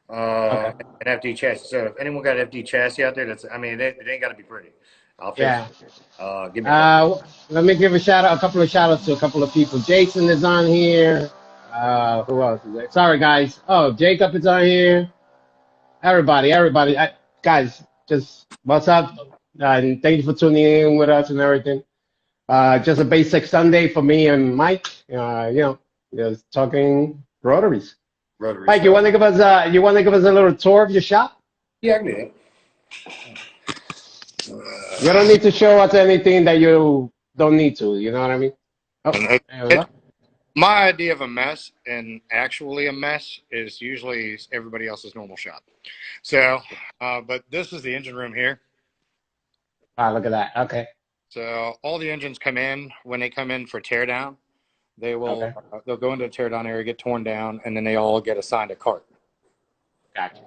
Okay. an FD chassis. So if anyone got an FD chassis out there, I mean, it ain't got to be pretty. I'll fix Yeah. it. Give me a call. Let me give a couple of shout outs to a couple of people. Jason is on here. Who else is there? Sorry, guys. Oh, Jacob is on here. Everybody. Guys, just what's up? And thank you for tuning in with us and everything. Just a basic Sunday for me and Mike. Just talking rotaries. Rotary Mike, you stuff. want to give us a little tour of your shop? Yeah, I can do it. You don't need to show us anything that you don't need to. You know what I mean? Oh, there we go. My idea of a mess and actually a mess is usually everybody else's normal shop. So, but this is the engine room here. Wow, look at that. Okay. So all the engines come in when they come in for teardown. Okay. They'll go into the teardown area, get torn down, and then they all get assigned a cart. Gotcha.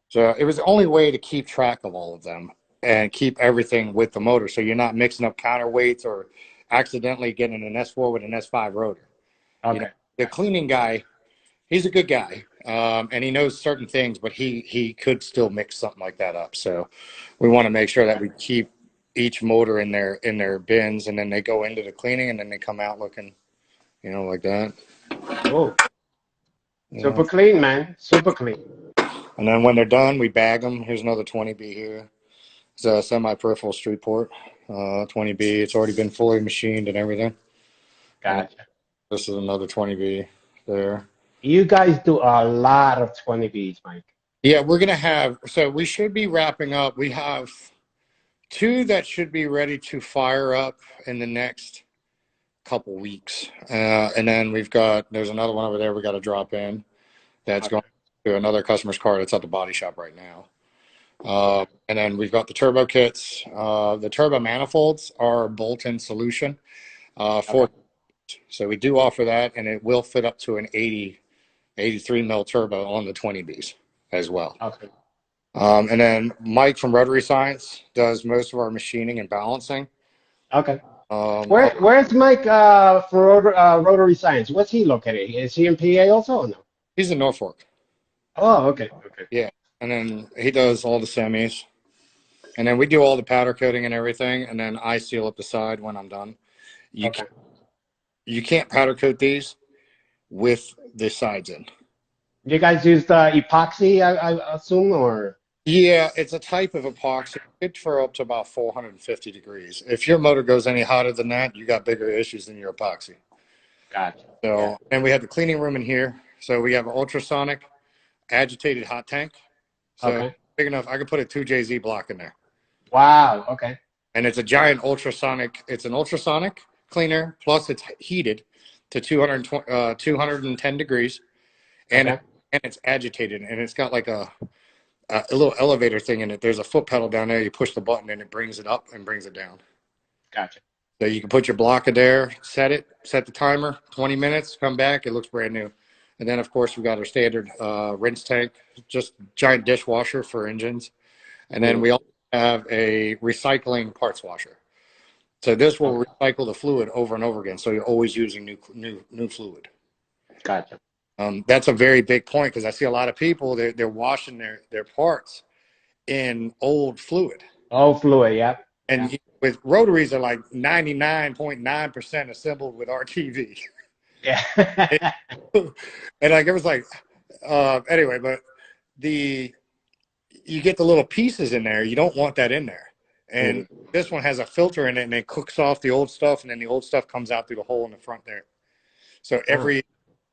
So it was the only way to keep track of all of them and keep everything with the motor, so you're not mixing up counterweights or accidentally getting an S4 with an S5 rotor. You know, Okay. the cleaning guy, he's a good guy, and he knows certain things, but he could still mix something like that up. So we want to make sure that we keep each motor in their bins, and then they go into the cleaning, and then they come out looking, like that. Oh, You super know? clean, man. Super clean. And then when they're done, we bag them. Here's another 20B here. It's a semi-peripheral street port, 20B. It's already been fully machined and everything. And then Gotcha. this is another 20B there. You guys do a lot of 20Bs, Mike. Yeah, so we should be wrapping up. We have 2 that should be ready to fire up in the next couple weeks. And then there's another one over there we got to drop in that's going to another customer's car that's at the body shop right now. And then we've got the turbo kits. The turbo manifolds are a bolt-in solution for. So we do offer that, and it will fit up to an 83 mil turbo on the 20Bs as well. Okay. And then Mike from Rotary Science does most of our machining and balancing. Okay. Where's Mike for Rotary Science? What's he located? Is he in PA also or no? He's in Norfolk. Oh, okay. Okay. Yeah. And then he does all the semis. And then we do all the powder coating and everything. And then I seal up the side when I'm done. You can't powder coat these with the sides in. You guys use the epoxy, I assume, or? Yeah, it's a type of epoxy. Good for up to about 450 degrees. If your motor goes any hotter than that, you got bigger issues than your epoxy. Gotcha. So, Yeah. and we have the cleaning room in here. So we have an ultrasonic agitated hot tank. So big enough, I could put a 2JZ block in there. Wow. Okay. And it's a giant ultrasonic. It's an ultrasonic cleaner, plus it's heated to 210 degrees. And it's agitated, and it's got like a little elevator thing in it. There's a foot pedal down there. You push the button, and it brings it up and brings it down. Gotcha. So you can put your block in there, set the timer, 20 minutes, come back, it looks brand new. And then, of course, we got our standard rinse tank, just giant dishwasher for engines. And then we also have a recycling parts washer. So this will recycle the fluid over and over again. So you're always using new fluid. Gotcha. That's a very big point, because I see a lot of people, they're washing their parts in old fluid. Old fluid, yeah. And with rotaries are like 99.9% assembled with RTV. Yeah. And like it was like anyway, but you get the little pieces in there. You don't want that in there. And this one has a filter in it, and it cooks off the old stuff, and then the old stuff comes out through the hole in the front there. So every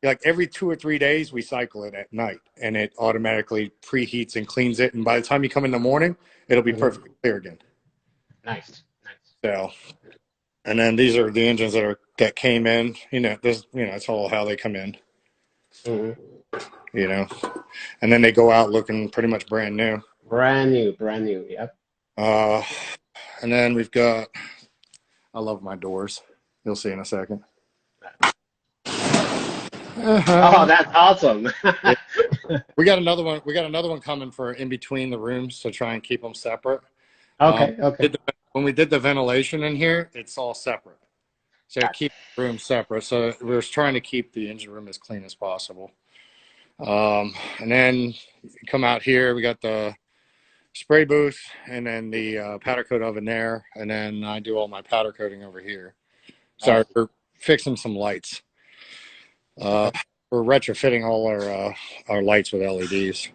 2 or 3 days we cycle it at night, and it automatically preheats and cleans it. And by the time you come in the morning, it'll be perfectly clear again. Nice. So, and then these are the engines that came in. It's all how they come in. And then they go out looking pretty much brand new. Brand new. Yep. And then we've got. I love my doors. You'll see in a second. Oh, that's awesome. We got another one. We got another one coming for in between the rooms to try and keep them separate. Okay. When we did the ventilation in here, it's all separate. So keep the room separate. So we're trying to keep the engine room as clean as possible. And then come out here, we got the spray booth, and then the powder coat oven there, and then I do all my powder coating over here. So we're fixing some lights. We're retrofitting all our lights with LEDs.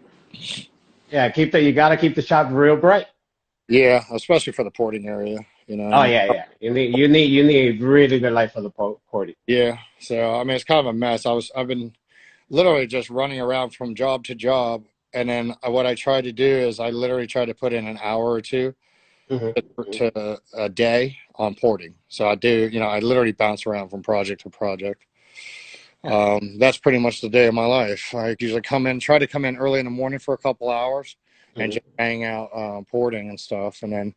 Yeah, you gotta keep the shop real bright. Yeah, especially for the porting area, Oh yeah. You need really good light for the porting. Yeah. So I mean, it's kind of a mess. I've been literally just running around from job to job. And then what I try to do is I literally try to put in an hour or two Mm-hmm. to a day on porting. So I do, I literally bounce around from project to project. That's pretty much the day of my life. I usually try to come in early in the morning for a couple hours and Mm-hmm. just hang out porting and stuff. And then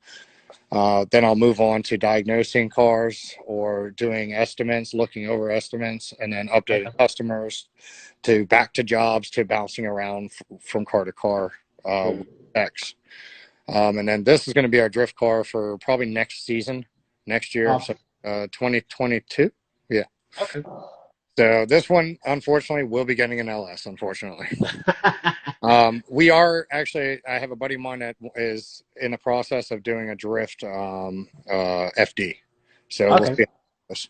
I'll move on to diagnosing cars or doing estimates, looking over estimates, and then updating Okay. customers to back to jobs to bouncing around from car to car with Mm-hmm. X. And then this is going to be our drift car for probably next season, next year, so Awesome. 2022. Yeah. Okay. So this one, unfortunately, will be getting an LS, unfortunately. We are actually, I have a buddy of mine that is in the process of doing a drift FD. So we'll Okay. see.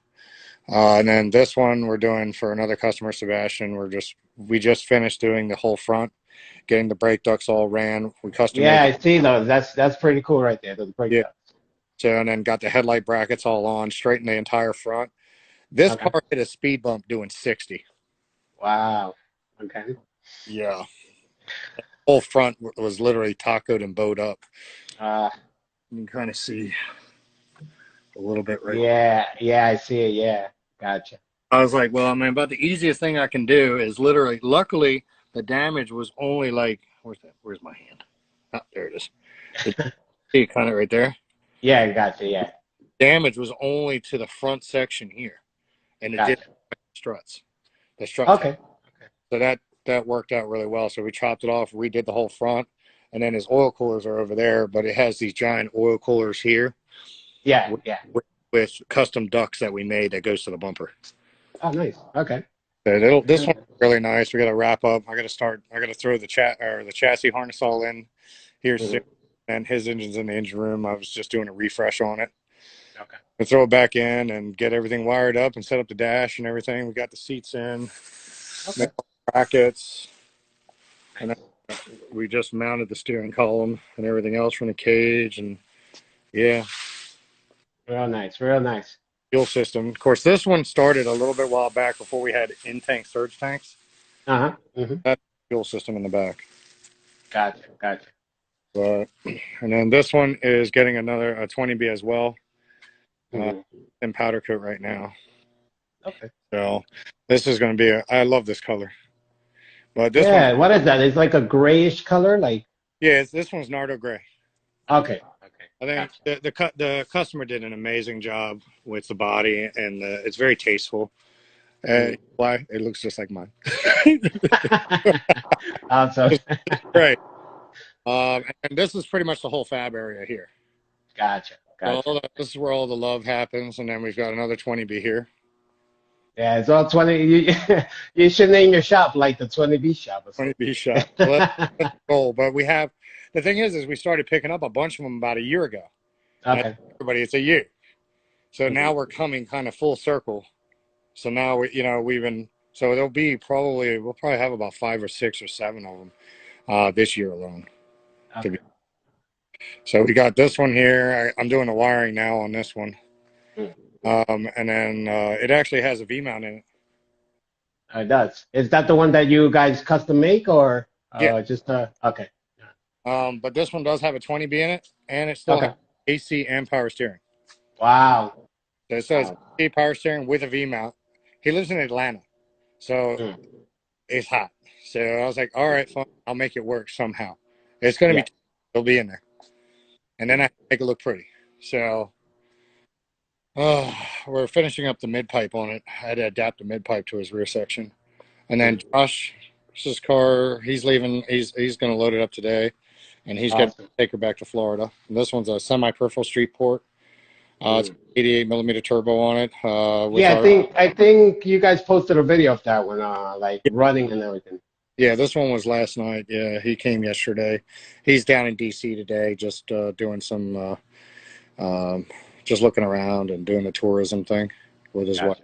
And then this one we're doing for another customer, Sebastian. We just finished doing the whole front, getting the brake ducts all ran. We custom Yeah, made, I see those. That's pretty cool right there. Those yeah. breakdowns. So and then got the headlight brackets all on, straightened the entire front. This Okay. car hit a speed bump doing 60. Wow. Okay. Yeah, whole front was literally tacoed and bowed up. Uh, You can kind of see a little bit right. yeah, yeah, I see it. Yeah, gotcha. I was like, well, I mean, about the easiest thing I can do is literally, luckily, the damage was only like, where's that? Where's my hand? Oh, there it is. See, kind of right there. Yeah, gotcha. Yeah, Damage was only to the front section here, and it did gotcha. struts. The struts. Okay. So that worked out really well. So we chopped it off, redid the whole front, and then his oil coolers are over there, but it has these giant oil coolers here Yeah, with, yeah. with custom ducts that we made that goes to the bumper. Oh, nice. Okay. So this one's really nice. We got to wrap up. I got to throw the chassis harness all in here soon. Hmm. And his engine's in the engine room. I was just doing a refresh on it. Okay. And throw it back in and get everything wired up and set up the dash and everything. We got the seats in, Okay. brackets, and Nice. then we just mounted the steering column and everything else from the cage. And yeah, Real nice. Real nice. fuel system. Of course, this one started a little bit while back before we had in-tank surge tanks. Uh-huh. Hmm. That's the fuel system in the back. Gotcha. Gotcha. But and then this one is getting a 20B as well, Hmm. in powder coat right now. Okay. So this is going to be I love this color. But this one's Yeah. What is that? It's like a grayish color. Like. this one's Nardo Gray. Okay. Okay. I think Gotcha. the customer did an amazing job with the body, and it's very tasteful. Mm. Why it looks just like mine. Awesome. Great. And this is pretty much the whole fab area here. Gotcha. So Gotcha. this is where all the love happens, and then we've got another 20B here. Yeah, it's all 20. You should name your shop like the 20B shop or 20B something. shop. Well, that's the goal. But the thing is we started picking up a bunch of them about a year ago. And I Okay. told everybody it's a you. So now Hmm. we're coming kind of full circle. So now so we'll probably have about 5 or 6 or 7 of them this year alone. Okay. So we got this one here. I'm doing the wiring now on this one. Mm. And then it actually has a V mount in it. It does. Is that the one that you guys custom make or Yeah. just okay. But this one does have a 20B in it, and it still has Okay. AC and power steering. Wow. So it says Wow. AC power steering with a V mount. He lives in Atlanta, so Mm. it's hot. So I was like, all right, fine, I'll make it work somehow. It's going to Yeah. be, it'll be in there. And then I make it look pretty. So we're finishing up the mid pipe on it. I had to adapt the mid pipe to his rear section. And then Mm. Josh, his car, he's leaving. He's going to load it up today, and he's going to Awesome. take her back to Florida. And this one's a semi-peripheral street port. It's Mm. 88 millimeter turbo on it. With Yeah, I our think I think you guys posted a video of that one, like running and everything. Yeah, this one was last night. Yeah, he came yesterday. He's down in DC today, just doing some, just looking around and doing the tourism thing with his wife. Gotcha.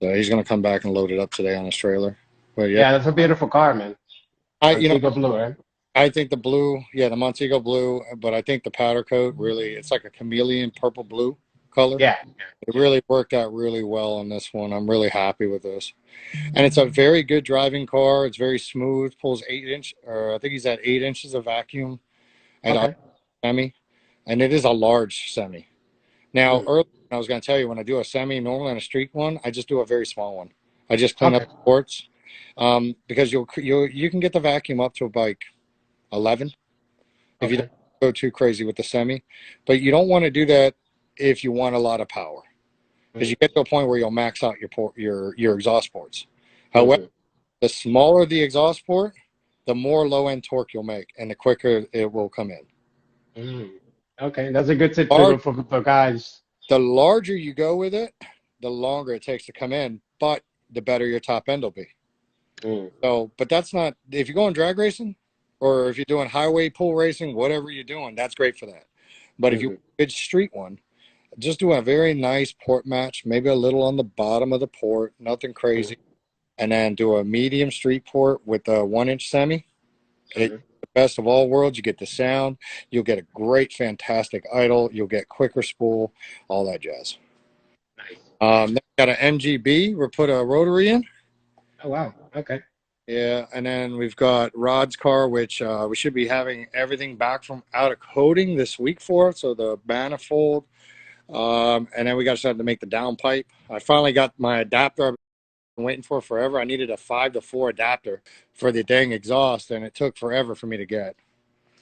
So he's going to come back and load it up today on his trailer. But yeah, Yeah, that's a beautiful car, man. I you know Montego Blue, right? I think the blue, yeah, the Montego blue, but I think the powder coat really, it's like a chameleon purple blue color. Yeah. It really worked out really well on this one. I'm really happy with this. And it's a very good driving car. It's very smooth, pulls 8-inch, or I think he's at 8 inches of vacuum at Okay. semi. And it is a large semi. Now, Mm. earlier, I was going to tell you, when I do a semi normally on a street one, I just do a very small one. I just clean up Okay. the ports, because you can get the vacuum up to like 11 if you don't Okay. go too crazy with the semi. But you don't want to do that if you want a lot of power, because Mm. you get to a point where you'll max out your exhaust ports. However, Mm-hmm. the smaller the exhaust port, the more low end torque you'll make, and the quicker it will come in. Mm. Okay, that's a good tip Large, for guys. the larger you go with it, the longer it takes to come in, but the better your top end will be. Mm. So, but that's not, if you're going drag racing or if you're doing highway pool racing, whatever you're doing, that's great for that. But if you Mm-hmm. want a good street one, just do a very nice port match, maybe a little on the bottom of the port, nothing crazy, and then do a medium street port with a 1-inch semi. Mm-hmm. The best of all worlds. You get the sound, you'll get a great, fantastic idle, you'll get quicker spool, all that jazz. Nice. Then we got an MGB. We'll put a rotary in. Oh wow. Okay. Yeah, and then we've got Rod's car, which we should be having everything back from out of coating this week for it. So the manifold, and then we got to start to make the downpipe. I finally got my adapter I've been waiting for forever. I needed a 5-to-4 adapter for the dang exhaust, and it took forever for me to get.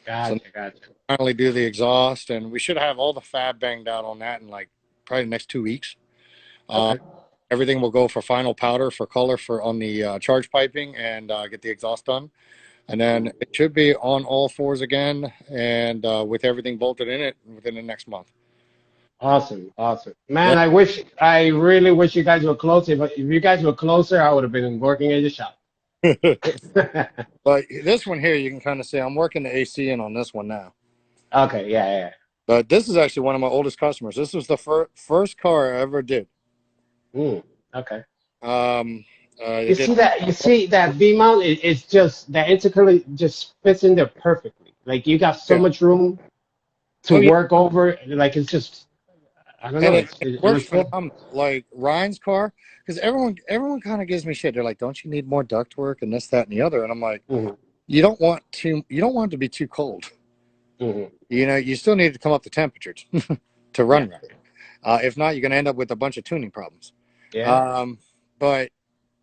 So Gotcha. Gotcha. finally do the exhaust, and we should have all the fab banged out on that in like probably the next 2 weeks. Um, Okay. Everything will go for final powder for color for on the charge piping and get the exhaust done. And then it should be on all fours again and with everything bolted in it within the next month. Awesome. Awesome. Yeah. Man, I really wish you guys were closer. But if you guys were closer, I would have been working at your shop. But this one here, you can kind of see I'm working the AC in on this one now. Okay. Yeah. Yeah. But this is actually one of my oldest customers. This was the first car I ever did. Mm. Okay. Um, You it did, see that? You see that V mount? It's just that intercooler just fits in there perfectly. Like you got so yeah. much room to Oh, yeah. work over. Like it's just, I don't know. And it It works looks good. phenomenal. Like Ryan's car, because everyone kind of gives me shit. They're like, "Don't you need more duct work and this, that, and the other?" And I'm like, Hmm. you don't want it to be too cold. Hmm. You still need to come up to temperature to Yeah. run right. If not, you're going to end up with a bunch of tuning problems. Yeah. But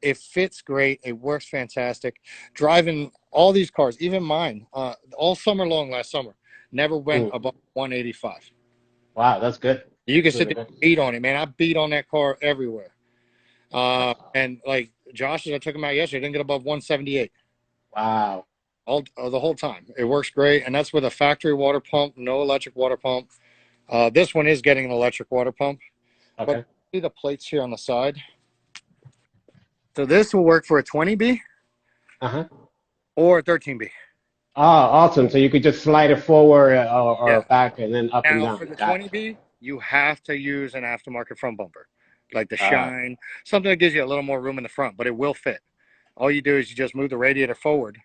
it fits great. It works fantastic. Driving all these cars, even mine, all summer long last summer, never went Mm. above 185. Wow, that's good. You can That's sit really there good. and beat on it, man. I beat on that car everywhere. And like Josh's, I took him out yesterday, didn't get above 178 Wow. all the whole time. It works great, and that's with a factory water pump, no electric water pump. This one is getting an electric water pump, but Okay. see the plates here on the side. So this will work for a 20B Uh-huh. or a 13B. Oh, awesome. So you could just slide it forward or Yeah. back and then up and Now down. for the Got it. 20B, you have to use an aftermarket front bumper, like the Uh, Shine, something that gives you a little more room in the front, but it will fit. All you do is you just move the radiator forward.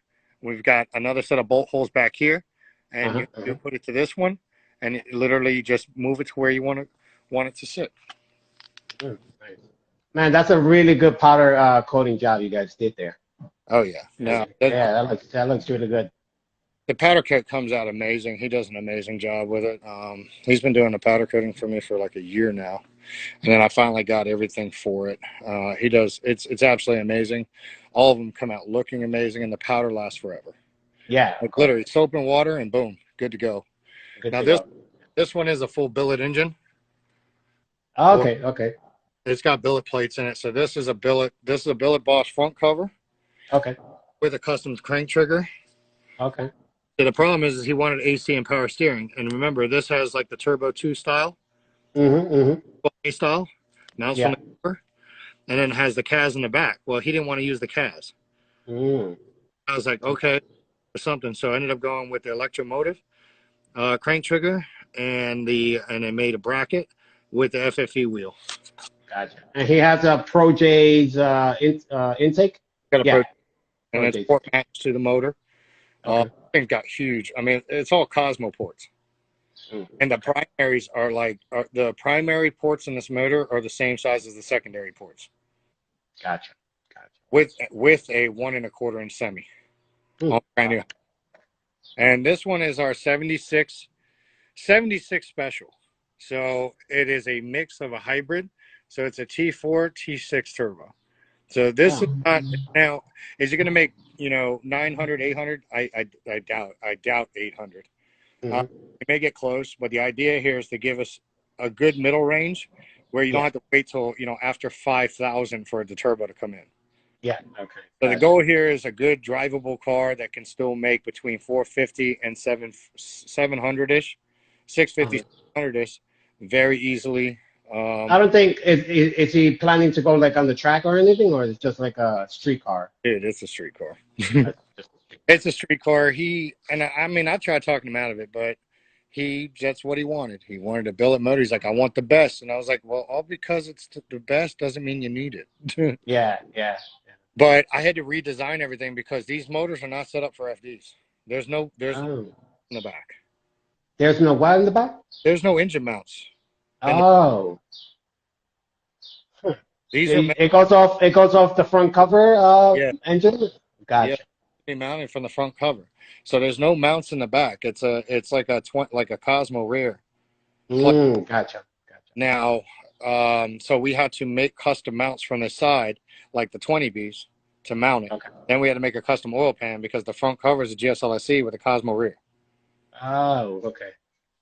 We've got another set of bolt holes back here, and uh-huh. you Uh-huh. put it to this one, and it literally just move it to where you want it to sit. Mm, nice. Man, that's a really good powder coating job you guys did there. Oh yeah, no, Yeah, that looks really good. the powder coat comes out amazing. He does an amazing job with it. He's been doing the powder coating for me for like a year now, and then I finally got everything for it. He does. It's absolutely amazing. All of them come out looking amazing, and the powder lasts forever. Yeah, of Like course. literally, soap and water, and boom, good to go. Good Now to this go. this one is a full billet engine, or Okay, okay, it's got billet plates in it. So this is a billet. This is a billet Bosch front cover okay, with a custom crank trigger. okay. So the problem is he wanted AC and power steering, and remember this has like the Turbo 2 style, Mm-hmm, mm-hmm. A style, mounts on Yeah. the cover, and then it has the CAS in the back. Well, he didn't want to use the CAS. Mm. I was like, Okay. okay, or something. So I ended up going with the electromotive crank trigger, and I made a bracket with the FFE wheel. Gotcha. And he has a Pro J's intake? Got a Yeah, pro, and Pro it's J's. port matched to the motor. Okay. Thing got huge. I mean, it's all Cosmo ports. And the primaries are the primary ports in this motor are the same size as the secondary ports. Gotcha. With a 1 1/4 inch semi. All brand new. And this one is our 76 special. So it is a mix of a hybrid. So it's a T4 T6 turbo. So this is not now. Is it going to make 900, 800? I doubt 800. It may get close, but the idea here is to give us a good middle range where you don't have to wait till after 5,000 for the turbo to come in. Yeah. Okay. So the goal here is a good drivable car that can still make between 450 and 700-ish, 650, 700-ish very easily. I don't think is he planning to go like on the track or anything, or is it just like a street car? Dude, it's a street car. It's a street car. I tried talking him out of it, but that's what he wanted. He wanted a billet motor. He's like, I want the best. And I was like, well, all because it's the best doesn't mean you need it. Yeah. But I had to redesign everything because these motors are not set up for FDs. There's no in the back. There's no what in the back? There's no engine mounts. Oh. These it goes off the front cover engine? Gotcha. Yeah, mounted from the front cover. So there's no mounts in the back. It's like a Cosmo rear. Gotcha. Now, so we had to make custom mounts from the side, like the 20Bs, to mount it. Okay. Then we had to make a custom oil pan because the front cover is a GSLSE with a Cosmo rear. Oh, okay.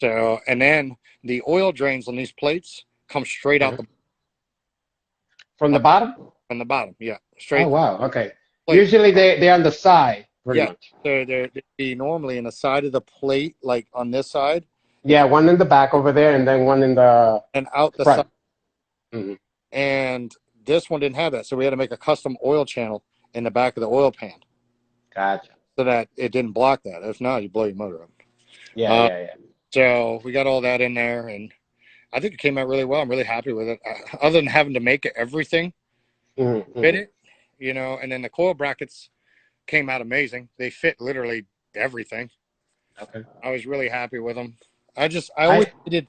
So, and then the oil drains on these plates come straight out from the bottom? From the bottom, yeah. Straight. Oh, wow. Okay. Usually they're on the side, pretty much. So they'd be normally in the side of the plate, like on this side. Yeah, one in the back over there, and then one in the and out the front. Side. And this one didn't have that, so we had to make a custom oil channel in the back of the oil pan. Gotcha. So that it didn't block that. If not, you blow your motor up. Yeah. So we got all that in there, and I think it came out really well. I'm really happy with it. Other than having to make everything fit it, and then the coil brackets came out amazing. They fit literally everything. Okay. I was really happy with them. I always hated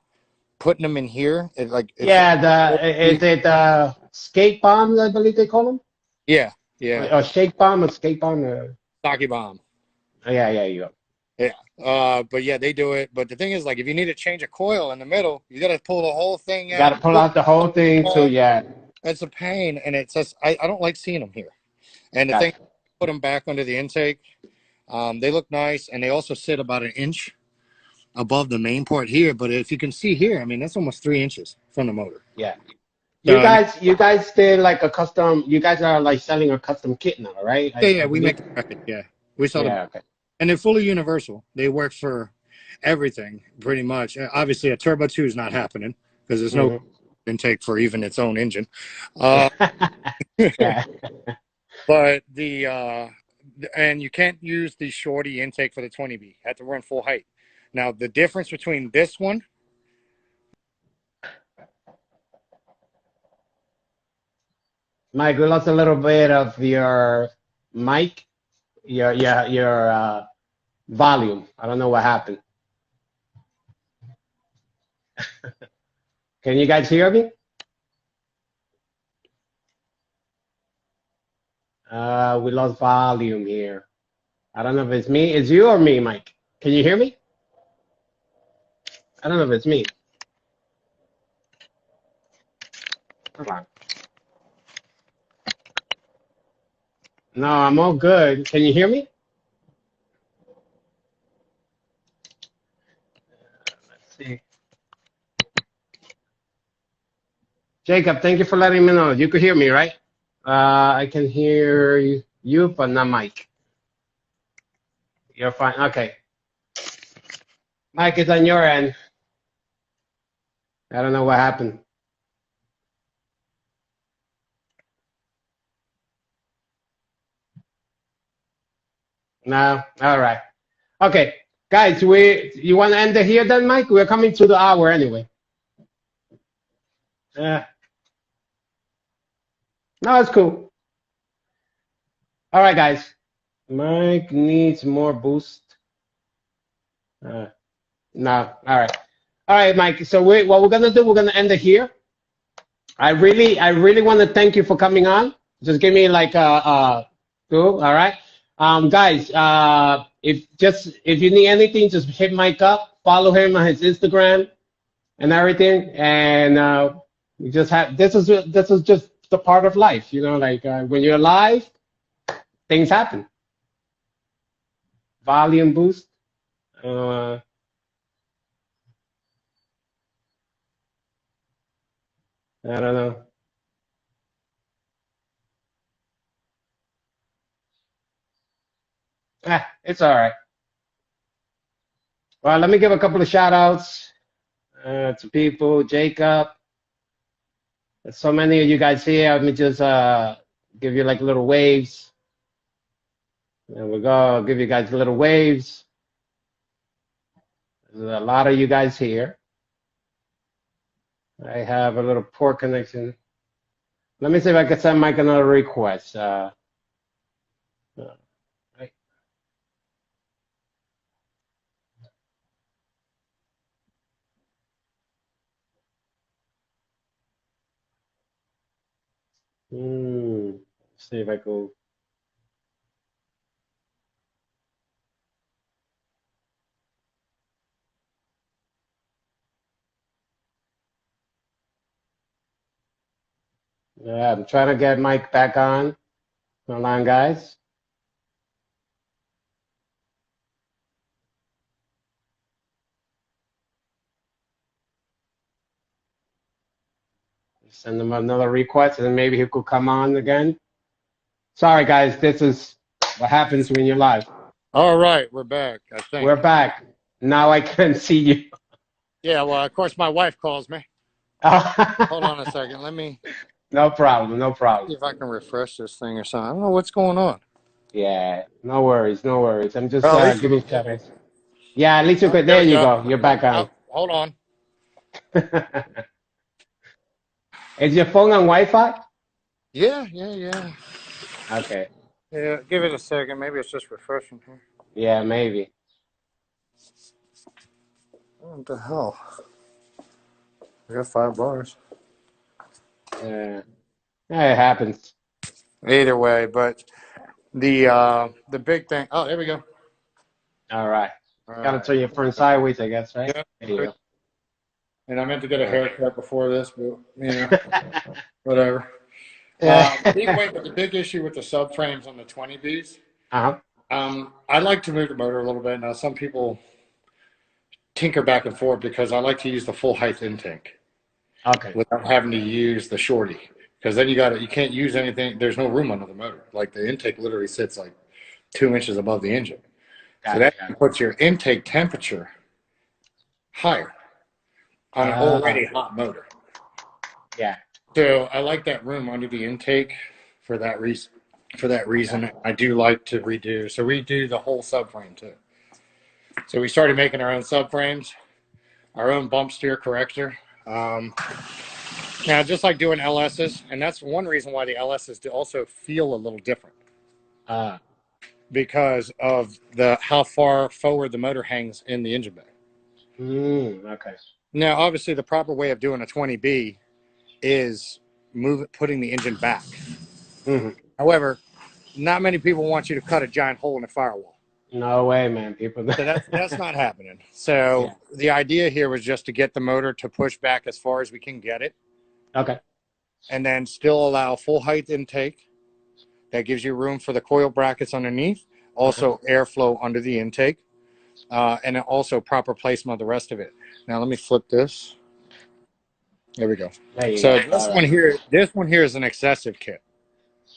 putting them in here. Is it skate bombs, I believe they call them? Yeah. Or skate bomb. Sake bomb. Yeah, you go. Yeah. But yeah, they do it. But the thing is, like, if you need to change a coil in the middle, you got to pull the whole thing out. You got to pull out the whole thing too, yeah. It's a pain, and it's just, I don't like seeing them here. And the thing, put them back under the intake. They look nice, and they also sit about 1 inch above the main port here. But if you can see here, I mean, that's almost 3 inches from the motor. Yeah. You guys did like a custom. You guys are like selling a custom kit now, right? Yeah. We make the record. Yeah, we sell them. Okay. And they're fully universal. They work for everything, pretty much. Obviously, a Turbo 2 is not happening because there's no intake for even its own engine. But and you can't use the shorty intake for the 20B. You have to run full height. Now, the difference between this one. Mike, we lost a little bit of your mic, your volume. I don't know what happened. Can you guys hear me? We lost volume here. I don't know if it's me. It's you or me, Mike? Can you hear me? I don't know if it's me. Hold on. No, I'm all good. Can you hear me? Let's see. Jacob, thank you for letting me know. You could hear me, right? I can hear you, but not Mike. You're fine. Okay. Mike, it's on your end. I don't know what happened. No. All right. Okay, guys, you want to end it here then, Mike? We're coming to the hour anyway. Yeah. No, it's cool. All right, guys. Mike needs more boost. No. All right. All right, Mike. So what we're gonna do, we're gonna end it here. I really want to thank you for coming on. Just give me like two. All right, guys. If you need anything, just hit Mike up. Follow him on his Instagram and everything. And we just have this is just the part of life, you know. Like when you're alive, things happen. Volume boost. Uh, I don't know. It's all right. Well, let me give a couple of shout outs to people. Jacob, there's so many of you guys here. Let me just give you like little waves. There we go. I'll give you guys little waves. There's a lot of you guys here. I have a little poor connection. Let me see if I can send Mike another request. Right. See if I go. Yeah, I'm trying to get Mike back on. Hold on, guys. Send him another request, and then maybe he could come on again. Sorry, guys. This is what happens when you're live. All right, we're back, I think. We're back. Now I can see you. Yeah, well, of course, my wife calls me. Hold on a second. Let me No problem. No see problem. if I can refresh this thing or something. I don't know what's going on. Yeah. No worries. No worries. I'm just Well, at least giving shout-outs. Yeah, at least you could. there There we you go. go. You're back on. Oh, hold on. Is your phone on Wi-Fi? Yeah. Okay. Yeah, give it a second. Maybe it's just refreshing here. Yeah, maybe. What the hell? I got 5 bars. Yeah, it happens. Either way, but the big thing. Oh, there we go. All right. All Got to right. turn your phone sideways, I guess, right? Yeah. There you And I meant to get a go. haircut before this, but whatever. Yeah. Anyway, but the big issue with the subframes on the 20Bs, Uh-huh. I like to move the motor a little bit. Now, some people tinker back and forth because I like to use the full height intake Okay. without having to use the shorty. Because then you can't use anything. There's no room under the motor. Like the intake literally sits like 2 inches above the engine. So Got it. that puts your intake temperature higher on an already hot motor. Yeah. So I like that room under the intake for that reason. For that reason, I do like to redo. So we do the whole subframe too. So we started making our own subframes, our own bump steer corrector. Now, just like doing LSs, and that's one reason why the LSs also feel a little different Uh, because of the how far forward the motor hangs in the engine bay. okay. Now, obviously, the proper way of doing a 20B is putting the engine back. Hmm. However, not many people want you to cut a giant hole in the firewall. No way, man. People. So that's not happening. So Yeah. the idea here was just to get the motor to push back as far as we can get it, Okay. and then still allow full height intake. That gives you room for the coil brackets underneath, Uh-huh. also airflow under the intake, and also proper placement of the rest of it. Now let me flip this. There we go. There you So go. All right. this one here is an excessive kit.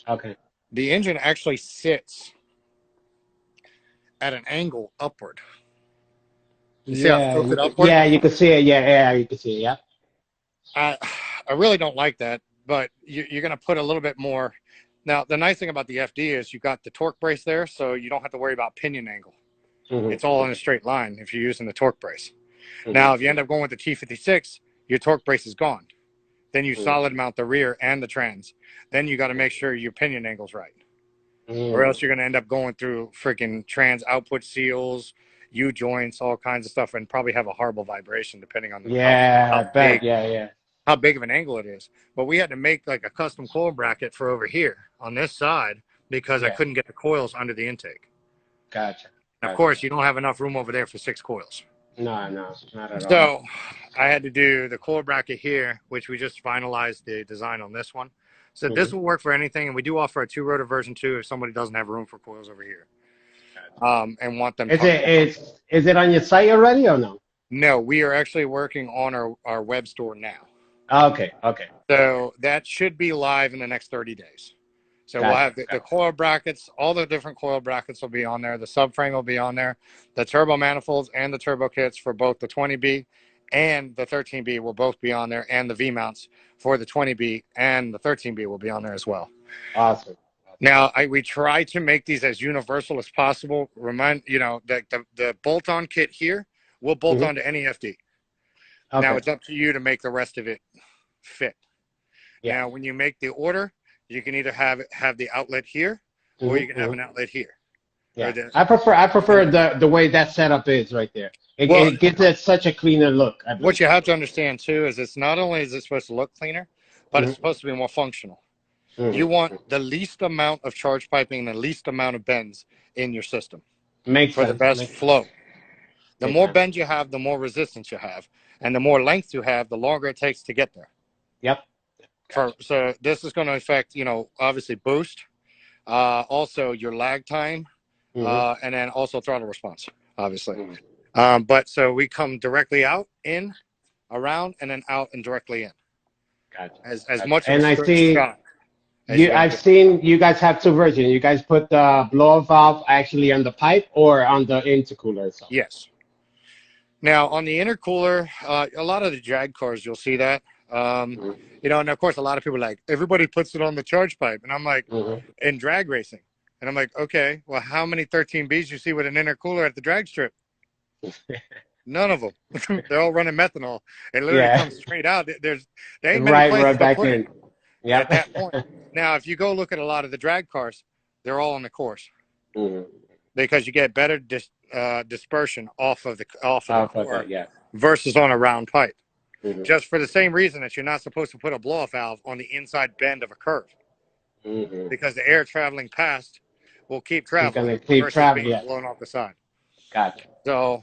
Okay. The engine actually sits at an angle upward. You see how it Yeah. tilted upward? Yeah, you can see it. Yeah, you can see it. Yeah. I I really don't like that, but you're going to put a little bit more. Now, the nice thing about the FD is you got the torque brace there, so you don't have to worry about pinion angle. Hmm. It's all in a straight line if you're using the torque brace. Hmm. Now, if you end up going with the T56, your torque brace is gone. Then you solid mount the rear and the trans. Then you got to make sure your pinion angle's right, or else you're going to end up going through freaking trans output seals U-joints, all kinds of stuff, and probably have a horrible vibration depending on Yeah, I how bet. big Yeah. how big of an angle it is. But we had to make like a custom coil bracket for over here on this side because I Yeah. couldn't get the coils under the intake. Gotcha. And of course, you don't have enough room over there for 6 coils. No, not at all. So I had to do the coil bracket here, which we just finalized the design on this one. So this will work for anything, and we do offer a 2-rotor version too if somebody doesn't have room for coils over here, and want them. Is it on your site already or no? No, we are actually working on our web store now. Okay. So that should be live in the next 30 days. So we'll have the coil brackets, all the different coil brackets will be on there. The subframe will be on there. The turbo manifolds and the turbo kits for both the 20B and the 13B will both be on there. And the V-mounts for the 20B and the 13B will be on there as well. Awesome. Now, we try to make these as universal as possible. Remind, that the bolt-on kit here will bolt onto any FD. Okay. Now, it's up to you to make the rest of it fit. Yeah. Now, when you make the order, you can either have the outlet here, or you can have an outlet here. Yeah, I prefer the way that setup is right there. It gives it such a cleaner look. What you have to understand too is it's not only is it supposed to look cleaner, but it's supposed to be more functional. You want the least amount of charge piping and the least amount of bends in your system for the best flow. The more bend you have, the more resistance you have, and the more length you have, the longer it takes to get there. Yep. So this is going to affect, obviously boost, also your lag time, and then also throttle response, obviously. But so we come directly out, in, around, and then out and directly in. Gotcha. As much and as I see I've seen you guys have 2 versions. You guys put the blow-off valve actually on the pipe or on the intercooler itself? Yes. Now on the intercooler, a lot of the drag cars, you'll see that. And of course, a lot of people are like, everybody puts it on the charge pipe. And I'm like, in drag racing. And I'm like, okay, well, how many 13Bs you see with an intercooler at the drag strip? None of them. They're all running methanol. It literally comes straight out. There ain't many places to put it at that point. Now, if you go look at a lot of the drag cars, they're all on the course because you get better dispersion off of the core versus on a round pipe. Just for the same reason that you're not supposed to put a blow-off valve on the inside bend of a curve, because the air traveling past will keep traveling versus being blown off the side. Gotcha. So,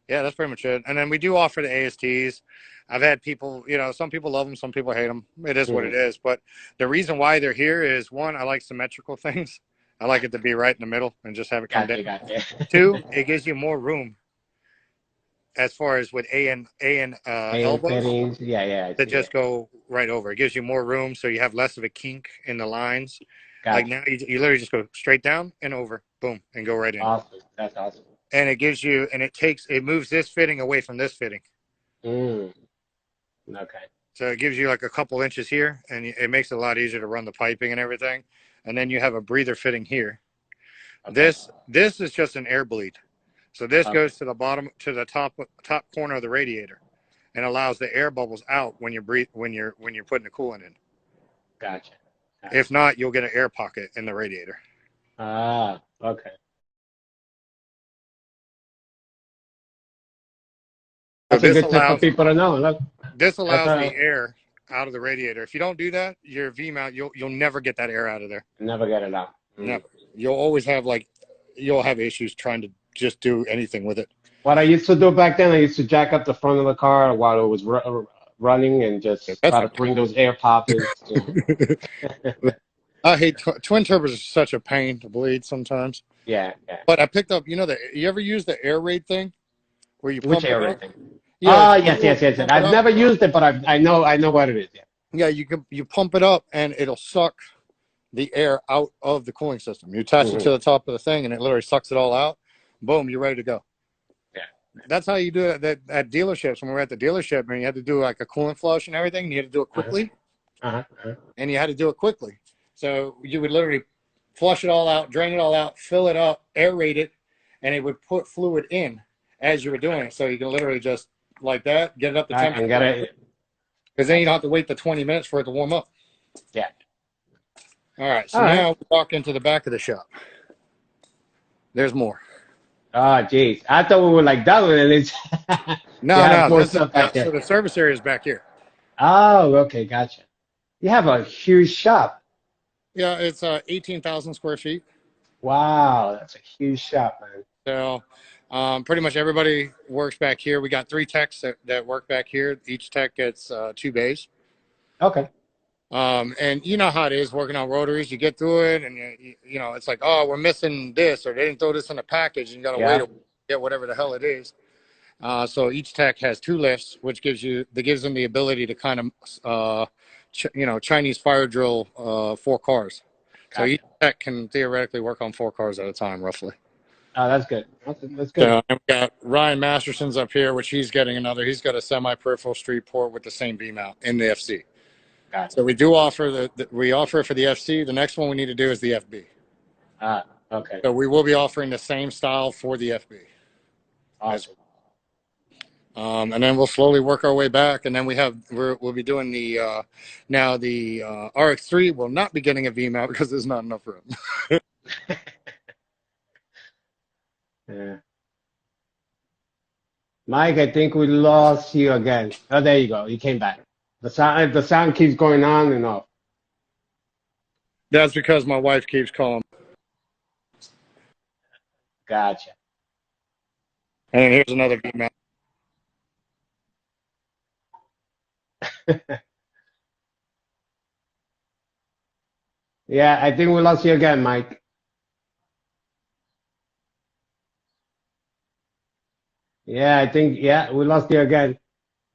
that's pretty much it. And then we do offer the ASTs. I've had people, some people love them, some people hate them. It is what it is. But the reason why they're here is, 1, I like symmetrical things. I like it to be right in the middle and just have it come down. 2, it gives you more room. As far as with A and elbows, to just go right over. It gives you more room, so you have less of a kink in the lines. Like now, you literally just go straight down and over, boom, and go right in. Awesome. That's awesome. And it gives you, and it moves this fitting away from this fitting. Okay. So it gives you like a couple inches here, and it makes it a lot easier to run the piping and everything. And then you have a breather fitting here. Okay. This is just an air bleed. So this goes to the bottom, to the top corner of the radiator, and allows the air bubbles out when you breathe when you're putting the coolant in. Gotcha. If not, you'll get an air pocket in the radiator. Okay. That's a good tip for people to know. Look, this allows the air out of the radiator. If you don't do that, your V-mount, you'll never get that air out of there. Never get it out. Never. You'll always have you'll have issues trying to just do anything with it. What I used to do back then, I used to jack up the front of the car while it was running and just try to bring those air poppers. I hate twin turbos are such a pain to bleed sometimes. Yeah. But I picked up, you ever use the air raid thing? Where you pump Which air raid thing? Yes. I've never used it, but I know what it is. Yeah, you pump it up and it'll suck the air out of the cooling system. You attach it to the top of the thing and it literally sucks it all out. Boom, you're ready to go. Yeah. That's how you do it at dealerships. When we were at the dealership and you had to do like a coolant flush and everything, and you had to do it quickly. And you had to do it quickly. So you would literally flush it all out, drain it all out, fill it up, aerate it, and it would put fluid in as you were doing it. So you can literally just like that, get it up to temperature. Because then you don't have to wait the 20 minutes for it to warm up. Yeah. All right. So now we walk into the back of the shop. There's more. Oh, geez. I thought we were like done with it. You No, have no. more This is stuff back so there. the service area is back here. Oh, okay, gotcha. You have a huge shop. Yeah, it's 18,000 square feet. Wow, that's a huge shop, man. So pretty much everybody works back here. We got 3 techs that work back here. Each tech gets 2 bays. Okay. And you know how it is working on rotaries. You get through it, and you know it's like, oh, we're missing this, or they didn't throw this in a package, and you got to wait Yeah. to get whatever the hell it is. So each tech has 2 lifts, which gives them the ability to kind of, Chinese fire drill 4 cars. So each Gotcha. tech can theoretically work on 4 cars at a time, roughly. Oh, that's good. That's good. So and we got Ryan Masterson's up here, which he's getting another. He's got a semi-peripheral street port with the same beam out in the FC. Gotcha. So we do offer we offer it for the FC. The next one we need to do is the FB. Ah, okay. So we will be offering the same style for the FB. Awesome. And then we'll slowly work our way back, and then we'll be doing the now the RX3 will not be getting a V mount because there's not enough room. Yeah. Mike, I think we lost you again. Oh, there you go. You came back. The sound keeps going on and off. That's because my wife keeps calling. Gotcha. And then here's another V mount. Yeah, I think we lost you again, Mike. Yeah, I think we lost you again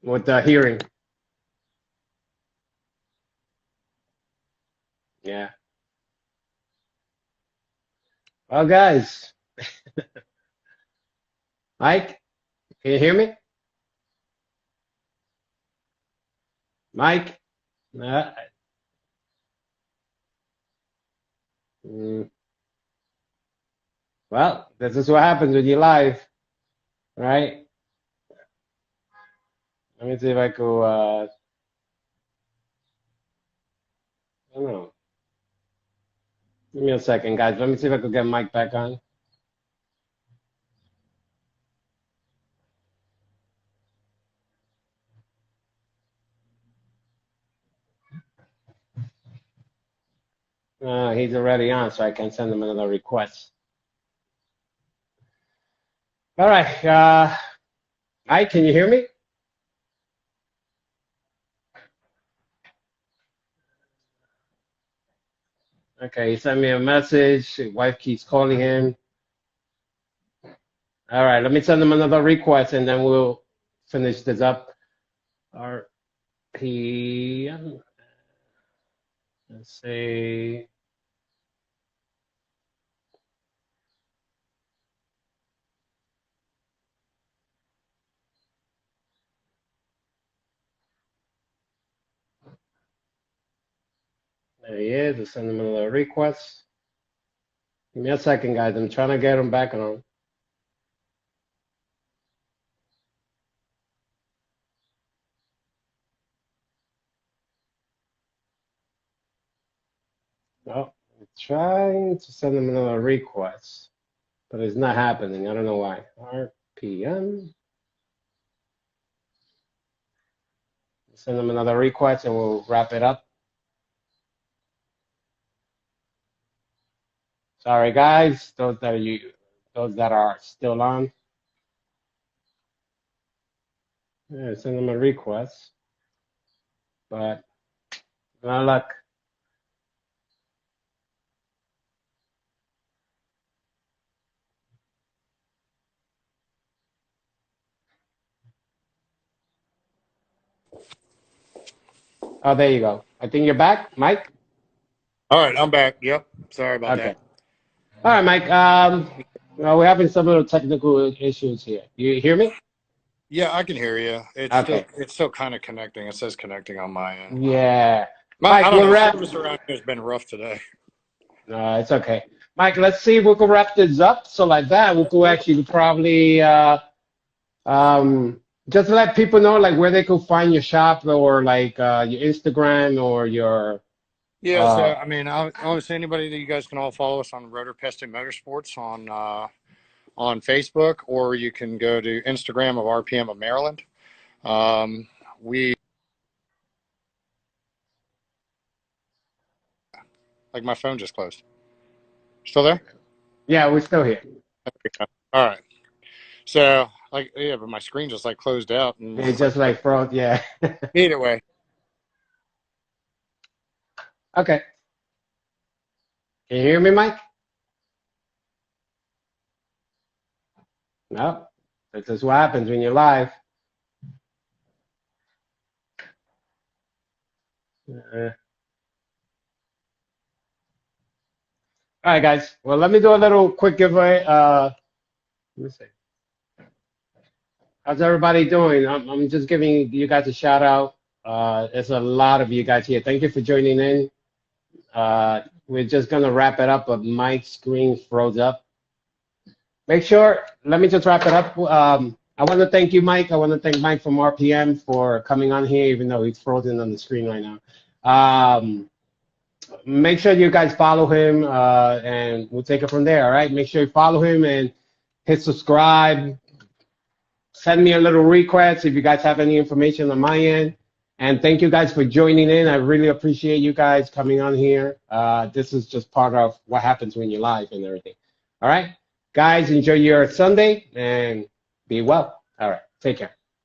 with the hearing. Yeah. Well, guys, Mike, can you hear me? Mike? Uh, mm, well, this is what happens when you live, right? Let me see if I could, I don't know. Give me a second, guys. Let me see if I could get Mike back on. He's already on, so I can send him another request. All right. Mike, can you hear me? Okay, he sent me a message. His wife keeps calling him. All right, let me send him another request, and then we'll finish this up. RPM. Let's see. There he is. Let's send him another request. Give me a second, guys. I'm trying to get him back on. Oh, I'm trying to send him another request, but it's not happening. I don't know why. RPM. Send him another request, and we'll wrap it up. Sorry, guys. Those that are still on. Yeah, send them a request, but no luck. Oh, there you go. I think you're back, Mike. All right, I'm back. Yep. Sorry about Okay. that. All right, Mike. Well, we're having some little technical issues here. You hear me? Yeah, I can hear you. Okay. It's still kind of connecting. It says connecting on my end. Yeah. I Mike, don't we'll know. wrap. Service around here has been rough today. No, it's okay. Mike, let's see if we can wrap this up. So like that, we could actually probably just let people know like where they could find your shop or like your Instagram or your Yeah, so I mean, obviously anybody that you guys can all follow us on Rotor Pest and Motorsports on Facebook, or you can go to Instagram of RPM of Maryland. Like my phone just closed. Still there? Yeah, we're still here. All right. So, like, yeah, but my screen just like closed out. And It's just like froze, yeah. either way. Okay. Can you hear me, Mike? No. This is what happens when you're live. All right, guys. Well, let me do a little quick giveaway. Let me see. How's everybody doing? I'm just giving you guys a shout out. There's a lot of you guys here. Thank you for joining in. We're just gonna wrap it up, but Mike's screen froze up. Make sure, let me just wrap it up. I want to thank you, Mike. I want to thank Mike from RPM for coming on here, even though he's frozen on the screen right now. Make sure you guys follow him, and we'll take it from there, all right? Make sure you follow him and hit subscribe. Send me a little request if you guys have any information on my end. And thank you guys for joining in. I really appreciate you guys coming on here. This is just part of what happens when you're live and everything. All right? Guys, enjoy your Sunday and be well. All right. Take care.